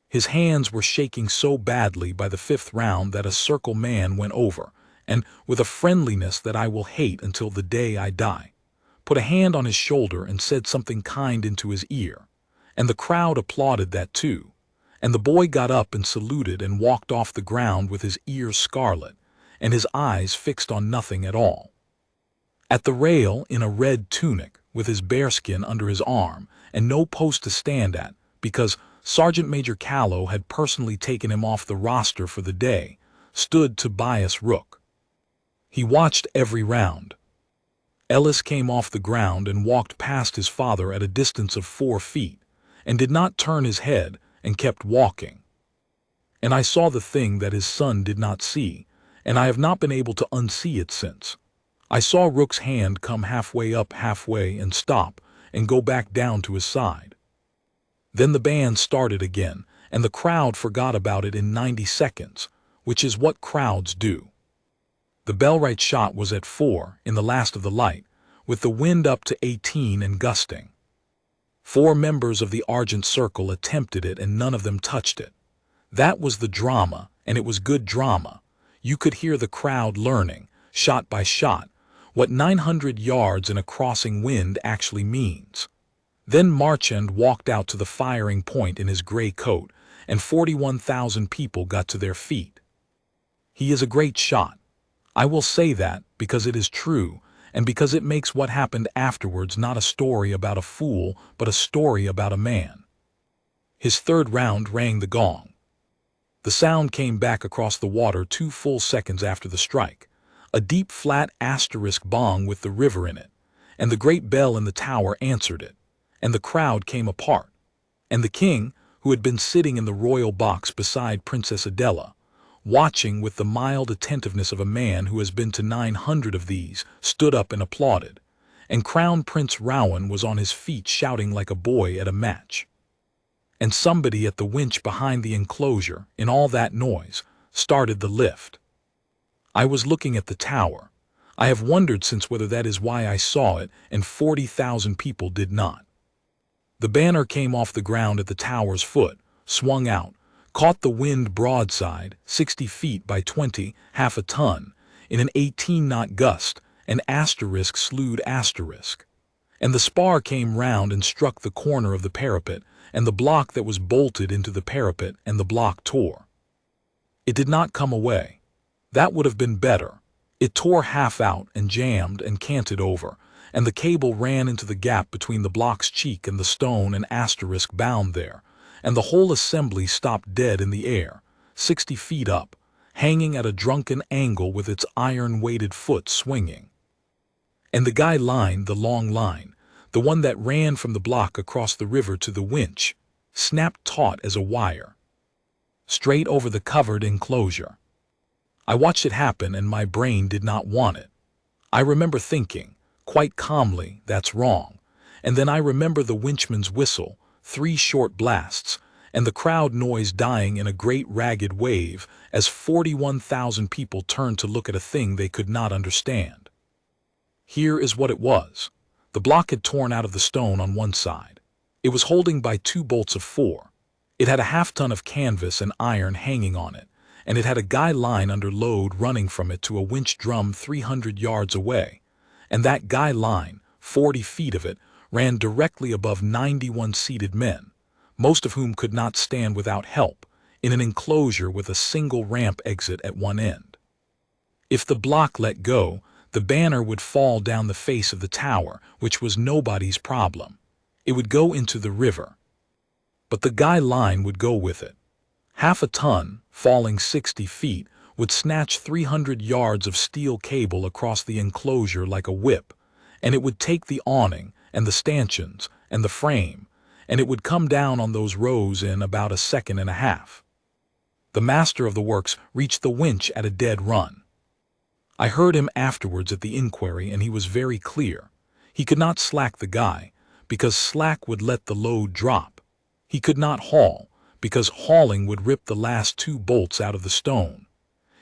His hands were shaking so badly by the 5th round that a circle man went over, and with a friendliness that I will hate until the day I die, put a hand on his shoulder and said something kind into his ear, and the crowd applauded that too, and the boy got up and saluted and walked off the ground with his ears scarlet and his eyes fixed on nothing at all. At the rail, in a red tunic, with his bearskin under his arm and no post to stand at, because Sergeant Major Callow had personally taken him off the roster for the day, stood Tobias Rook. He watched every round. Ellis came off the ground and walked past his father at a distance of 4 feet, and did not turn his head and kept walking. And I saw the thing that his son did not see, and I have not been able to unsee it since. I saw Rook's hand come halfway up halfway and stop and go back down to his side. Then the band started again, and the crowd forgot about it in 90 seconds, which is what crowds do. The Bellwright shot was at 4 in the last of the light, with the wind up to 18 and gusting. 4 members of the Argent Circle attempted it and none of them touched it. That was the drama, and it was good drama. You could hear the crowd learning, shot by shot, what 900 yards in a crossing wind actually means. Then Marchand walked out to the firing point in his gray coat, and 41,000 people got to their feet. He is a great shot. I will say that because it is true, and because it makes what happened afterwards not a story about a fool, but a story about a man. His third round rang the gong. The sound came back across the water 2 full seconds after the strike, a deep flat asterisk bong with the river in it, and the great bell in the tower answered it, and the crowd came apart, and the king, who had been sitting in the royal box beside Princess Adela, watching with the mild attentiveness of a man who has been to 900 of these, stood up and applauded, and Crown Prince Rowan was on his feet shouting like a boy at a match. And somebody at the winch behind the enclosure, in all that noise, started the lift. I was looking at the tower. I have wondered since whether that is why I saw it and 40,000 people did not. The banner came off the ground at the tower's foot, swung out, caught the wind broadside, 60 feet by 20, half a ton, in an 18-knot gust, and asterisk slewed asterisk. And the spar came round and struck the corner of the parapet, and the block that was bolted into the parapet, and the block tore. It did not come away. That would have been better. It tore half out and jammed and canted over, and the cable ran into the gap between the block's cheek and the stone and asterisk bound there, and the whole assembly stopped dead in the air, 60 feet up, hanging at a drunken angle with its iron-weighted foot swinging. And the guy line, the long line, the one that ran from the block across the river to the winch, snapped taut as a wire, straight over the covered enclosure. I watched it happen and my brain did not want it. I remember thinking, quite calmly, that's wrong, and then I remember the winchman's whistle, 3 short blasts, and the crowd noise dying in a great ragged wave as 41,000 people turned to look at a thing they could not understand. Here is what it was. The block had torn out of the stone on one side. It was holding by 2 bolts of 4. It had a half-ton of canvas and iron hanging on it, and it had a guy line under load running from it to a winch drum 300 yards away, and that guy line, 40 feet of it, ran directly above 91 seated men, most of whom could not stand without help, in an enclosure with a single ramp exit at one end. If the block let go, the banner would fall down the face of the tower, which was nobody's problem. It would go into the river. But the guy line would go with it. Half a ton, falling 60 feet, would snatch 300 yards of steel cable across the enclosure like a whip, and it would take the awning and the stanchions and the frame, and it would come down on those rows in about a second and a half. The master of the works reached the winch at a dead run. I heard him afterwards at the inquiry, and he was very clear. He could not slack the guy, because slack would let the load drop. He could not haul, because hauling would rip the last 2 bolts out of the stone.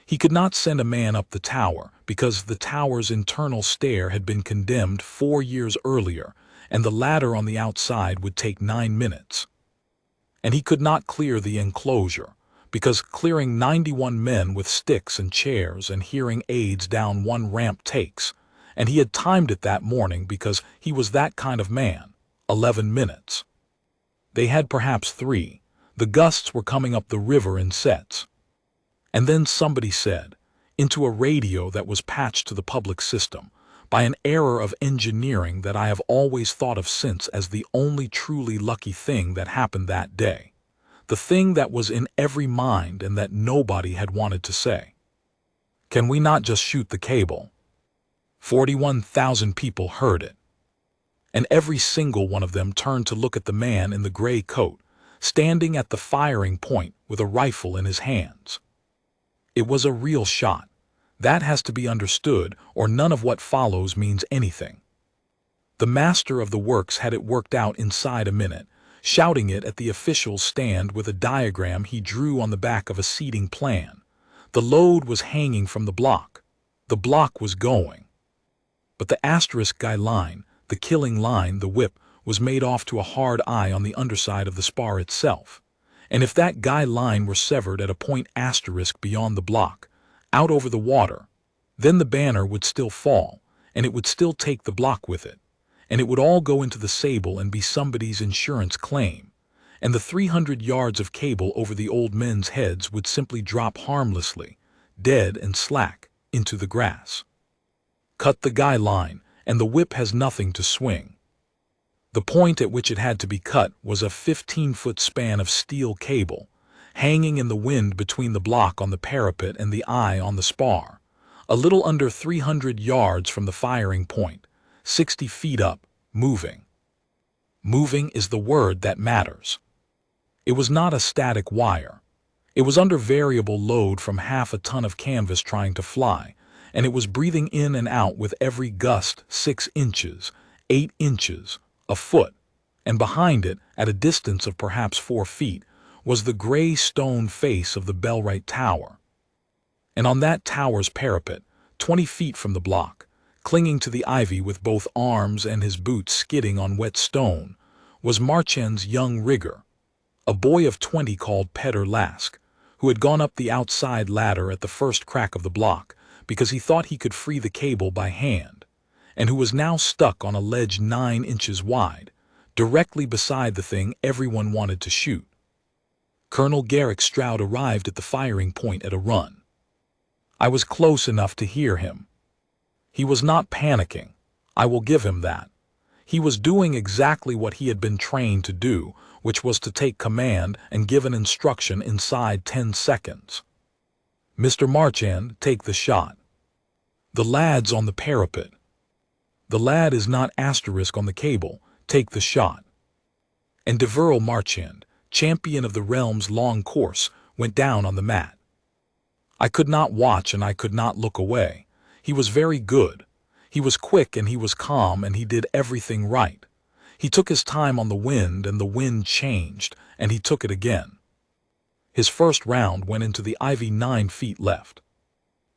He could not send a man up the tower, because the tower's internal stair had been condemned 4 years earlier, and the ladder on the outside would take 9 minutes. And he could not clear the enclosure, because clearing 91 men with sticks and chairs and hearing aids down one ramp takes, and he had timed it that morning because he was that kind of man, 11 minutes. They had perhaps 3. The gusts were coming up the river in sets. And then somebody said, into a radio that was patched to the public system, by an error of engineering that I have always thought of since as the only truly lucky thing that happened that day. The thing that was in every mind and that nobody had wanted to say. Can we not just shoot the cable? 41,000 people heard it. And every single one of them turned to look at the man in the gray coat, standing at the firing point with a rifle in his hands. It was a real shot. That has to be understood, or none of what follows means anything. The master of the works had it worked out inside a minute, shouting it at the official's stand with a diagram he drew on the back of a seating plan. The load was hanging from the block. The block was going. But the asterisk guy line, the killing line, the whip, was made off to a hard eye on the underside of the spar itself. And if that guy line were severed at a point asterisk beyond the block, out over the water, then the banner would still fall, and it would still take the block with it, and it would all go into the sable and be somebody's insurance claim, and the 300 yards of cable over the old men's heads would simply drop harmlessly, dead and slack, into the grass. Cut the guy line, and the whip has nothing to swing. The point at which it had to be cut was a 15-foot span of steel cable, hanging in the wind between the block on the parapet and the eye on the spar, a little under 300 yards from the firing point, 60 feet up, moving. Moving is the word that matters. It was not a static wire. It was under variable load from half a ton of canvas trying to fly, and it was breathing in and out with every gust 6 inches, 8 inches, a foot, and behind it, at a distance of perhaps 4 feet, was the gray stone face of the Bellwright Tower. And on that tower's parapet, 20 feet from the block, clinging to the ivy with both arms and his boots skidding on wet stone, was Marchand's young rigger, a boy of 20 called Petter Lask, who had gone up the outside ladder at the first crack of the block because he thought he could free the cable by hand, and who was now stuck on a ledge 9 inches wide, directly beside the thing everyone wanted to shoot. Colonel Garrick Stroud arrived at the firing point at a run. I was close enough to hear him. He was not panicking. I will give him that. He was doing exactly what he had been trained to do, which was to take command and give an instruction inside 10 seconds. Mr. Marchand, take the shot. The lad's on the parapet. The lad is not asterisk on the cable. Take the shot. And Devereux Marchand, champion of the realm's long course, went down on the mat. I could not watch and I could not look away. He was very good. He was quick and he was calm and he did everything right. He took his time on the wind and the wind changed and he took it again. His first round went into the ivy 9 feet left.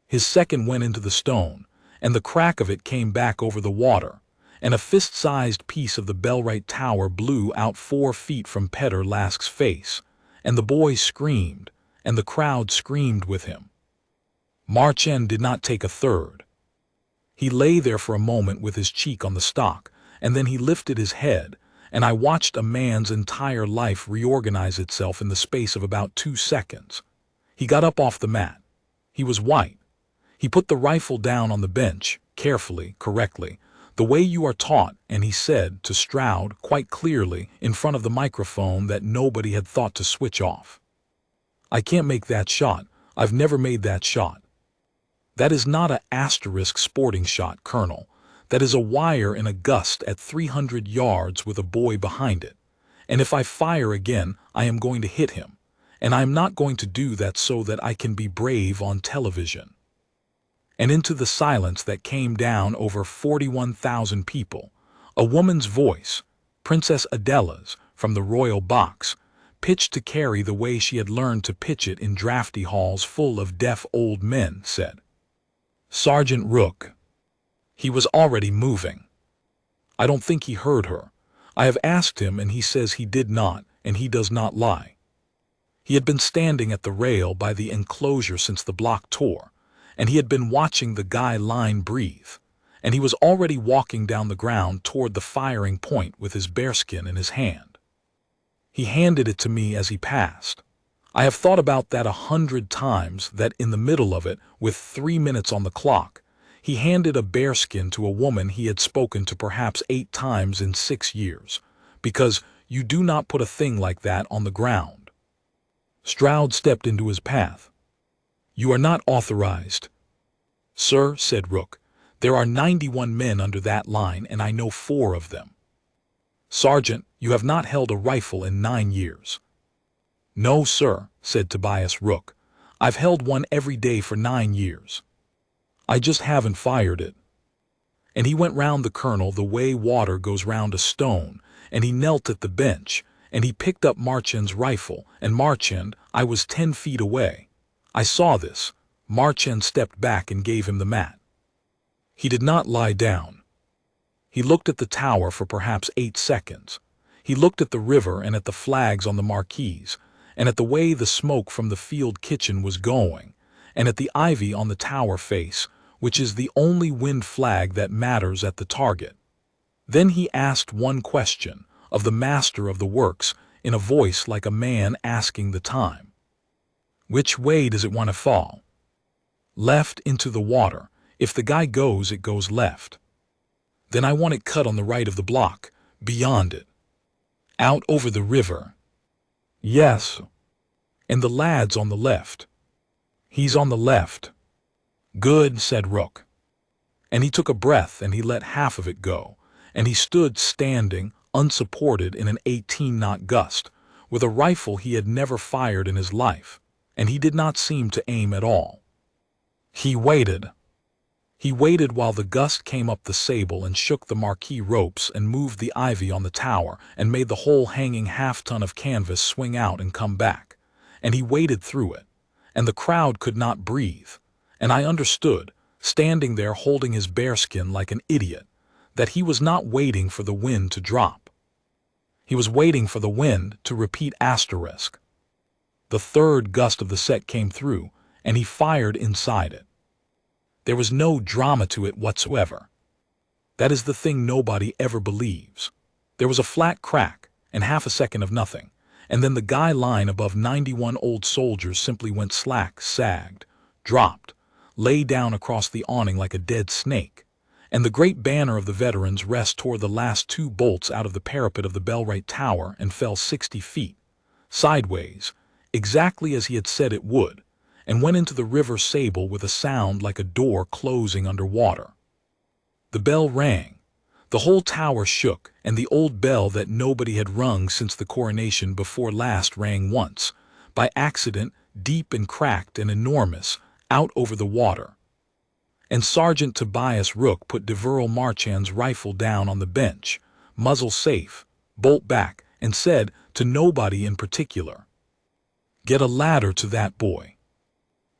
His second went into the stone, and the crack of it came back over the water, and a fist-sized piece of the Bellwright Tower blew out 4 feet from Petter Lask's face, and the boy screamed, and the crowd screamed with him. Marchand did not take a third. He lay there for a moment with his cheek on the stock, and then he lifted his head, and I watched a man's entire life reorganize itself in the space of about 2 seconds. He got up off the mat. He was white. He put the rifle down on the bench, carefully, correctly, the way you are taught, and he said to Stroud quite clearly in front of the microphone that nobody had thought to switch off. I can't make that shot. I've never made that shot. That is not a asterisk sporting shot, Colonel. That is a wire in a gust at 300 yards with a boy behind it. And if I fire again, I am going to hit him. And I am not going to do that so that I can be brave on television. And into the silence that came down over 41,000 people, a woman's voice, Princess Adela's, from the royal box, pitched to carry the way she had learned to pitch it in drafty halls full of deaf old men, said, "Sergeant Rook." He was already moving. I don't think he heard her. I have asked him and he says he did not, and he does not lie. He had been standing at the rail by the enclosure since the block tore, and he had been watching the guy line breathe, and he was already walking down the ground toward the firing point with his bearskin in his hand. He handed it to me as he passed. I have thought about that 100 times, that in the middle of it, with 3 minutes on the clock, He handed a bearskin to a woman he had spoken to perhaps 8 times in 6 years, because you do not put a thing like that on the ground. Stroud stepped into his path. "You are not authorized." "Sir," said Rook, "there are 91 men under that line, and I know 4 of them." "Sergeant, you have not held a rifle in 9 years." "No, sir," said Tobias Rook. "I've held one every day for 9 years. I just haven't fired it." And he went round the colonel the way water goes round a stone, and he knelt at the bench, and he picked up Marchand's rifle, and Marchand, I was 10 feet away. I saw this. Marchand stepped back and gave him the mat. He did not lie down. He looked at the tower for perhaps 8 seconds. He looked at the river and at the flags on the marquees, and at the way the smoke from the field kitchen was going, and at the ivy on the tower face, which is the only wind flag that matters at the target. Then he asked one question of the master of the works in a voice like a man asking the time. "Which way does it want to fall?" "Left into the water. If the guy goes, it goes left." "Then I want it cut on the right of the block, beyond it." "Out over the river?" "Yes." "And the lad's on the left?" "He's on the left." "Good," said Rook. And he took a breath and he let half of it go, and he stood standing, unsupported in an 18-knot gust, with a rifle he had never fired in his life, and he did not seem to aim at all. He waited. He waited while the gust came up the sable and shook the marquee ropes and moved the ivy on the tower and made the whole hanging half-ton of canvas swing out and come back, and he waited through it, and the crowd could not breathe, and I understood, standing there holding his bearskin like an idiot, that he was not waiting for the wind to drop. He was waiting for the wind to repeat asterisk. The third gust of the set came through, and he fired inside it. There was no drama to it whatsoever. That is the thing nobody ever believes. There was a flat crack, and half a second of nothing, and then the guy line above 91 old soldiers simply went slack, sagged, dropped, lay down across the awning like a dead snake, and the great banner of the veterans rest tore the last 2 bolts out of the parapet of the Bellwright Tower and fell 60 feet, sideways, exactly as he had said it would, and went into the river Sable with a sound like a door closing under water. The bell rang. The whole tower shook, and the old bell that nobody had rung since the coronation before last rang once, by accident, deep and cracked and enormous, out over the water. And Sergeant Tobias Rook put Deverell Marchand's rifle down on the bench, muzzle safe, bolt back, and said to nobody in particular, "Get a ladder to that boy."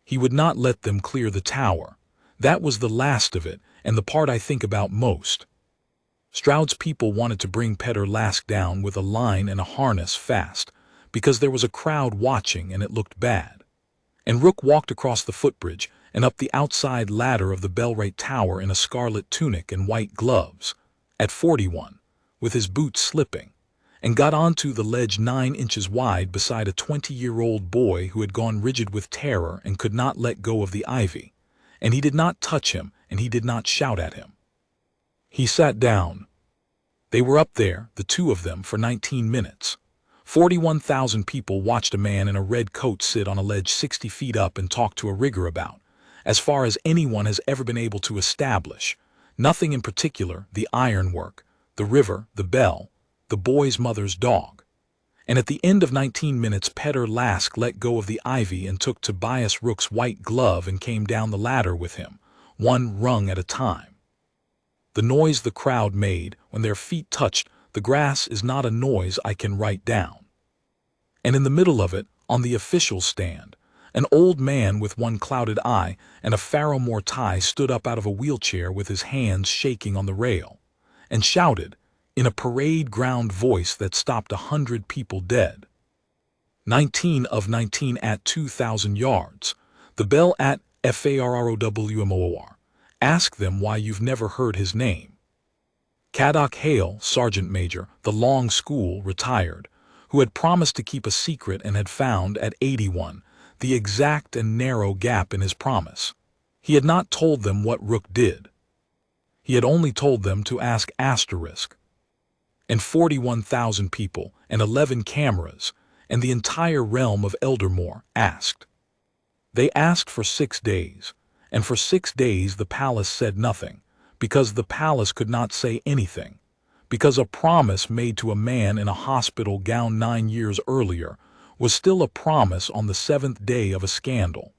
He would not let them clear the tower. That was the last of it, and the part I think about most. Stroud's people wanted to bring Petter Lask down with a line and a harness fast, because there was a crowd watching and it looked bad. And Rook walked across the footbridge and up the outside ladder of the Bellwright Tower in a scarlet tunic and white gloves, at 41, with his boots slipping, and got onto the ledge 9 inches wide beside a 20-year-old boy who had gone rigid with terror and could not let go of the ivy, and he did not touch him and he did not shout at him. He sat down. They were up there, the 2 of them, for 19 minutes. 41,000 people watched a man in a red coat sit on a ledge 60 feet up and talk to a rigger about, as far as anyone has ever been able to establish, nothing in particular, the ironwork, the river, the bell, the boy's mother's dog. And at the end of 19 minutes Petter Lask let go of the ivy and took Tobias Rook's white glove and came down the ladder with him, 1 rung at a time. The noise the crowd made when their feet touched the grass is not a noise I can write down. And in the middle of it, on the official's stand, an old man with one clouded eye and a Farrowmore tie stood up out of a wheelchair with his hands shaking on the rail, and shouted, in a parade ground voice that stopped 100 people dead. 19 of 19 at 2,000 yards. The bell at FARROWMOR. Ask them why you've never heard his name. Caddock Hale, Sergeant Major, the long school, retired, who had promised to keep a secret and had found, at 81, the exact and narrow gap in his promise. He had not told them what Rook did. He had only told them to ask asterisk. And 41,000 people, and 11 cameras, and the entire realm of Eldermoor asked. They asked for 6 days, and for 6 days the palace said nothing, because the palace could not say anything, because a promise made to a man in a hospital gown 9 years earlier was still a promise on the 7th day of a scandal.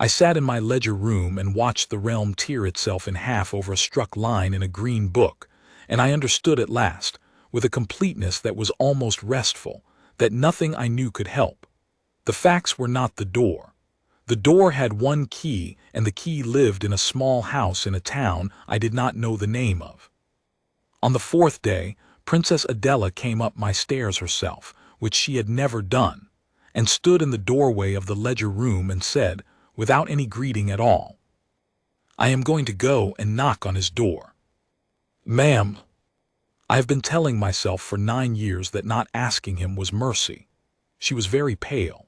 I sat in my ledger room and watched the realm tear itself in half over a struck line in a green book, and I understood at last, with a completeness that was almost restful, that nothing I knew could help. The facts were not the door. The door had one key, and the key lived in a small house in a town I did not know the name of. On the 4th day, Princess Adela came up my stairs herself, which she had never done, and stood in the doorway of the ledger room and said, without any greeting at all, "I am going to go and knock on his door." "Ma'am, I have been telling myself for 9 years that not asking him was mercy." She was very pale.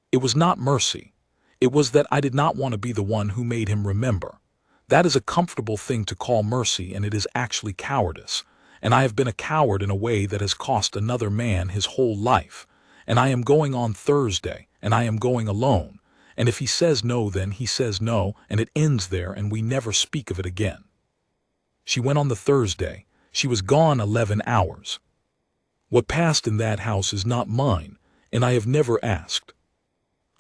"It was not mercy. It was that I did not want to be the one who made him remember. That is a comfortable thing to call mercy, and it is actually cowardice. And I have been a coward in a way that has cost another man his whole life. And I am going on Thursday, and I am going alone. And if he says no, then he says no, and it ends there, and we never speak of it again." She went on the Thursday. She was gone 11 hours. What passed in that house is not mine, and I have never asked.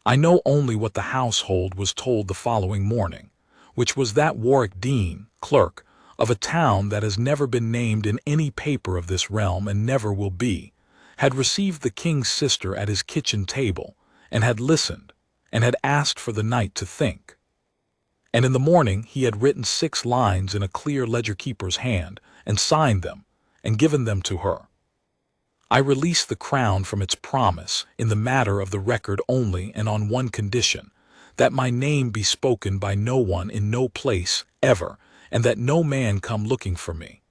I know only what the household was told the following morning, which was that Warwick Dean, clerk, of a town that has never been named in any paper of this realm and never will be, had received the king's sister at his kitchen table, and had listened, and had asked for the night to think. And in the morning he had written 6 lines in a clear ledger-keeper's hand, and signed them, and given them to her. I released the crown from its promise in the matter of the record only, and on one condition, that my name be spoken by no one in no place, ever, and that no man come looking for me.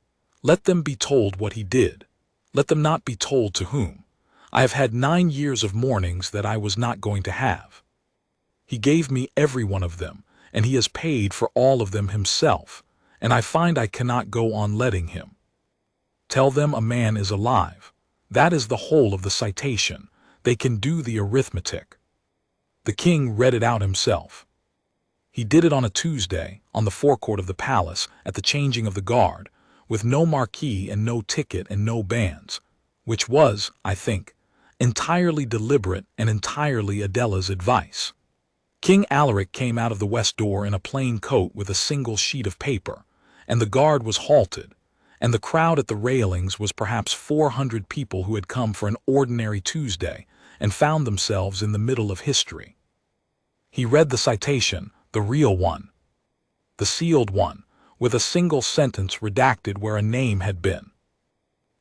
Let them be told what he did. Let them not be told to whom. I have had 9 years of mornings that I was not going to have. He gave me every one of them, and he has paid for all of them himself, and I find I cannot go on letting him. Tell them a man is alive. That is the whole of the citation. They can do the arithmetic. The king read it out himself. He did it on a Tuesday, on the forecourt of the palace, at the changing of the guard, with no marquee and no ticket and no bands, which was, I think, entirely deliberate and entirely Adela's advice. King Alaric came out of the west door in a plain coat with a single sheet of paper, and the guard was halted, and the crowd at the railings was perhaps 400 people who had come for an ordinary Tuesday and found themselves in the middle of history. He read the citation, the real one, the sealed one, with a single sentence redacted where a name had been.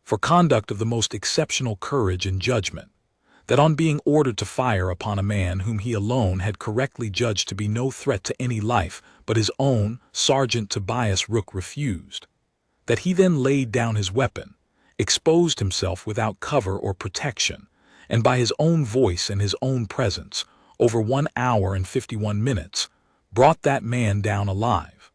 For conduct of the most exceptional courage and judgment, that on being ordered to fire upon a man whom he alone had correctly judged to be no threat to any life but his own, Sergeant Tobias Rook refused. That he then laid down his weapon, exposed himself without cover or protection, and by his own voice and his own presence, over 1 hour and 51 minutes, brought that man down alive.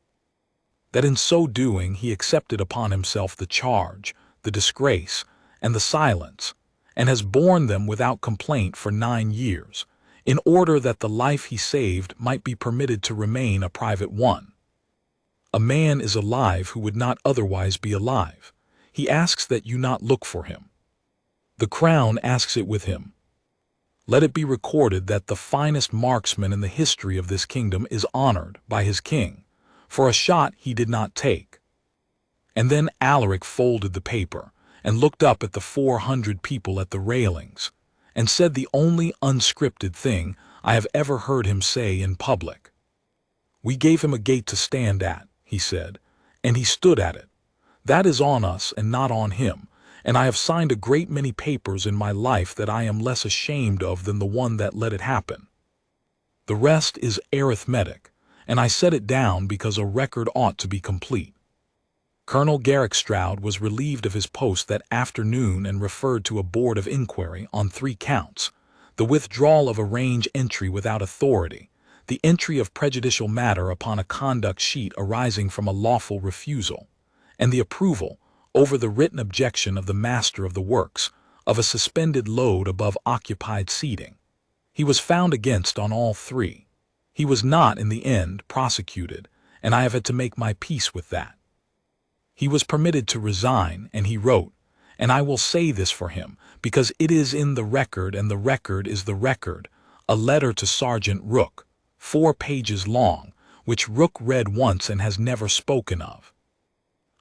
That in so doing he accepted upon himself the charge, the disgrace, and the silence, and has borne them without complaint for 9 years, in order that the life he saved might be permitted to remain a private one. A man is alive who would not otherwise be alive. He asks that you not look for him. The crown asks it with him. Let it be recorded that the finest marksman in the history of this kingdom is honored by his king, for a shot he did not take. And then Alaric folded the paper, and looked up at the 400 people at the railings, and said the only unscripted thing I have ever heard him say in public. "We gave him a gate to stand at," he said, "and he stood at it. That is on us and not on him, and I have signed a great many papers in my life that I am less ashamed of than the one that let it happen. The rest is arithmetic, and I set it down because a record ought to be complete." Colonel Garrick Stroud was relieved of his post that afternoon and referred to a board of inquiry on 3 counts: the withdrawal of a range entry without authority, the entry of prejudicial matter upon a conduct sheet arising from a lawful refusal, and the approval, over the written objection of the master of the works, of a suspended load above occupied seating. He was found against on all three. He was not, in the end, prosecuted, and I have had to make my peace with that. He was permitted to resign, and he wrote, and I will say this for him, because it is in the record, and the record is the record, a letter to Sergeant Rook, 4 pages long, which Rook read once and has never spoken of.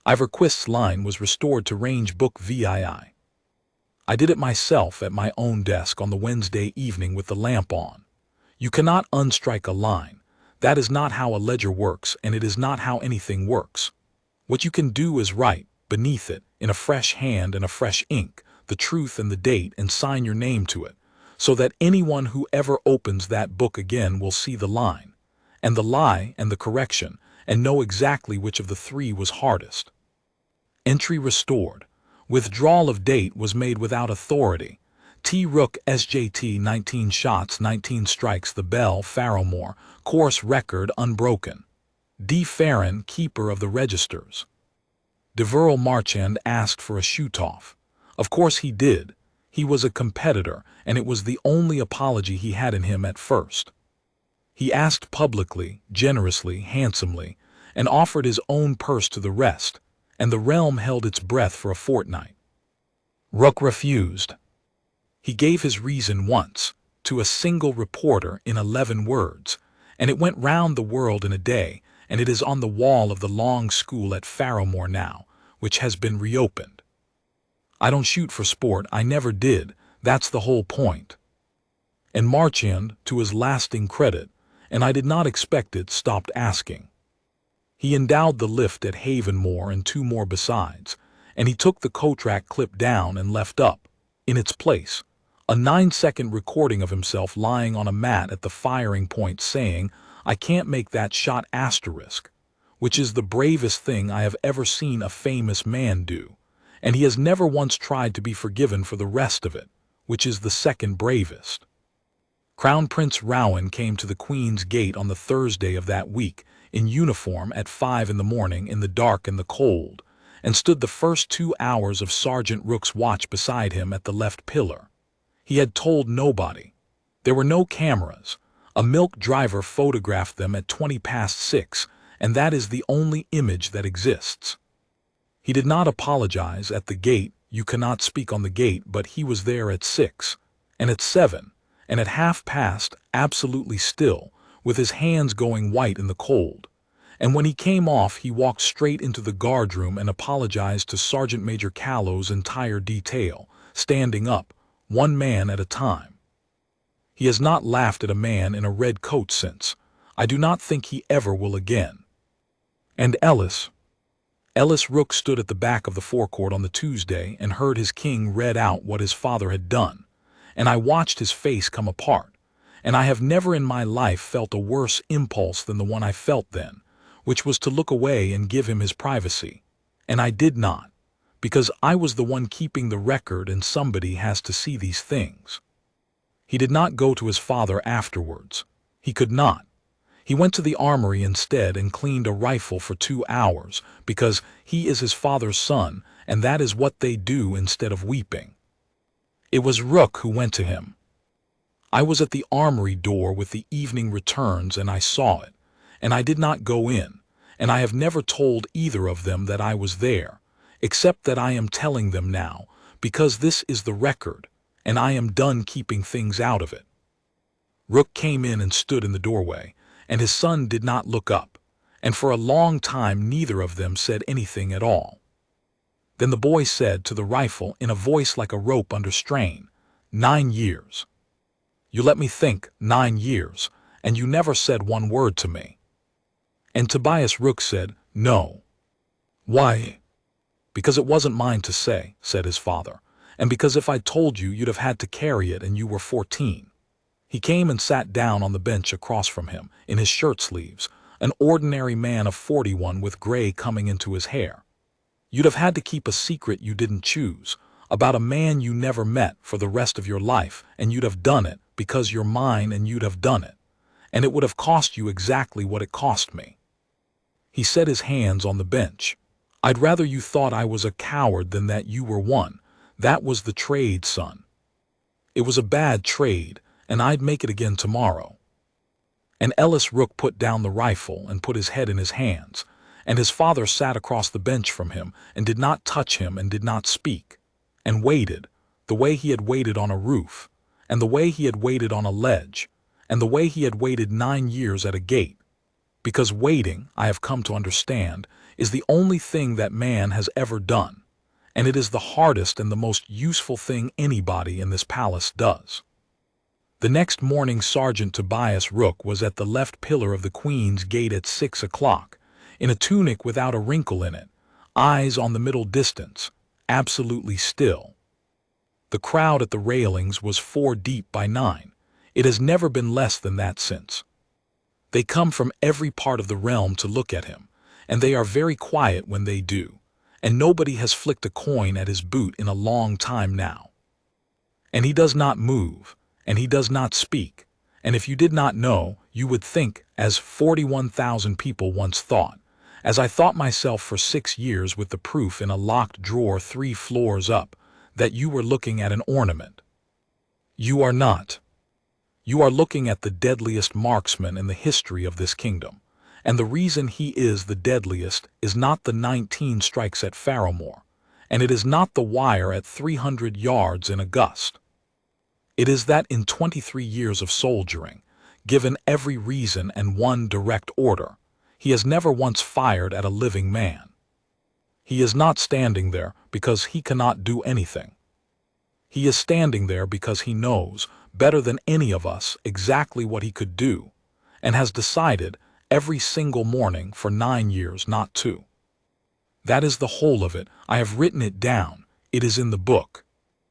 Iverquist's line was restored to range book VII. I did it myself at my own desk on the Wednesday evening with the lamp on. You cannot unstrike a line. That is not how a ledger works, and it is not how anything works. What you can do is write, beneath it, in a fresh hand and a fresh ink, the truth and the date, and sign your name to it, so that anyone who ever opens that book again will see the line, and the lie and the correction, and know exactly which of the three was hardest. Entry restored. Withdrawal of date was made without authority. T. Rook, SJT, 19 shots, 19 strikes, the bell, Eldermoor, course record unbroken. D. Farron, keeper of the registers. Deverell Marchand asked for a shoot-off. Of course he did. He was a competitor, and it was the only apology he had in him at first. He asked publicly, generously, handsomely, and offered his own purse to the rest, and the realm held its breath for a fortnight. Rook refused. He gave his reason once, to a single reporter in 11 words, and it went round the world in a day, and it is on the wall of the long school at Eldermoor now, which has been reopened. I don't shoot for sport, I never did, that's the whole point. And Marchand, to his lasting credit, and I did not expect it, stopped asking. He endowed the lift at Eldermoor and 2 more besides, and he took the Kodak clip down and left up, in its place, a 9-second recording of himself lying on a mat at the firing point saying, "I can't make that shot," which is the bravest thing I have ever seen a famous man do, and he has never once tried to be forgiven for the rest of it, which is the second bravest. Crown Prince Rowan came to the Queen's Gate on the Thursday of that week, in uniform at 5 in the morning in the dark and the cold, and stood the first 2 hours of Sergeant Rook's watch beside him at the left pillar. He had told nobody. There were no cameras. A milk driver photographed them at 6:20, and that is the only image that exists. He did not apologize at the gate, you cannot speak on the gate, but he was there at 6, and at 7, and at 6:30, absolutely still, with his hands going white in the cold. And when he came off, he walked straight into the guardroom and apologized to Sergeant Major Callow's entire detail, standing up, 1 man at a time. He has not laughed at a man in a red coat since. I do not think he ever will again. And Ellis Rook stood at the back of the forecourt on the Tuesday and heard his king read out what his father had done, and I watched his face come apart, and I have never in my life felt a worse impulse than the one I felt then, which was to look away and give him his privacy, and I did not, because I was the one keeping the record and somebody has to see these things. He did not go to his father afterwards. He could not. He went to the armory instead and cleaned a rifle for 2 hours, because he is his father's son, and that is what they do instead of weeping. It was Rook who went to him. I was at the armory door with the evening returns, and I saw it, and I did not go in, and I have never told either of them that I was there, except that I am telling them now, because this is the record, and I am done keeping things out of it. Rook came in and stood in the doorway, and his son did not look up, and for a long time neither of them said anything at all. Then the boy said to the rifle in a voice like a rope under strain, 9 years. You let me think, 9 years, and you never said one word to me. And Tobias Rook said, no. Why? Because it wasn't mine to say, said his father, and because if I told you, you'd have had to carry it, and you were 14. He came and sat down on the bench across from him, in his shirt sleeves, an ordinary man of 41 with gray coming into his hair. You'd have had to keep a secret you didn't choose, about a man you never met for the rest of your life, and you'd have done it, because you're mine and you'd have done it. and it would have cost you exactly what it cost me." He set his hands on the bench. "I'd rather you thought I was a coward than that you were one. That was the trade, son. It was a bad trade, and I'd make it again tomorrow." And Ellis Rook put down the rifle and put his head in his hands, and his father sat across the bench from him and did not touch him and did not speak, and waited, the way he had waited on a roof, and the way he had waited on a ledge, and the way he had waited 9 years at a gate. Because waiting, I have come to understand, is the only thing that man has ever done, and it is the hardest and the most useful thing anybody in this palace does. The next morning Sergeant Tobias Rook was at the left pillar of the Queen's Gate at 6 o'clock, in a tunic without a wrinkle in it, eyes on the middle distance, absolutely still. The crowd at the railings was 4 deep by 9. It has never been less than that since. They come from every part of the realm to look at him, and they are very quiet when they do, and nobody has flicked a coin at his boot in a long time now. And he does not move, and he does not speak, and if you did not know, you would think, as 41,000 people once thought, as I thought myself for 6 years with the proof in a locked drawer 3 floors up, that you were looking at an ornament. You are not. You are looking at the deadliest marksman in the history of this kingdom, and the reason he is the deadliest is not the 19 strikes at Eldermoor, and it is not the wire at 300 yards in a gust. It is that in 23 years of soldiering, given every reason and one direct order, he has never once fired at a living man. He is not standing there because he cannot do anything. He is standing there because he knows, better than any of us, exactly what he could do, and has decided every single morning for 9 years not to. That is the whole of it. I have written it down. It is in the book.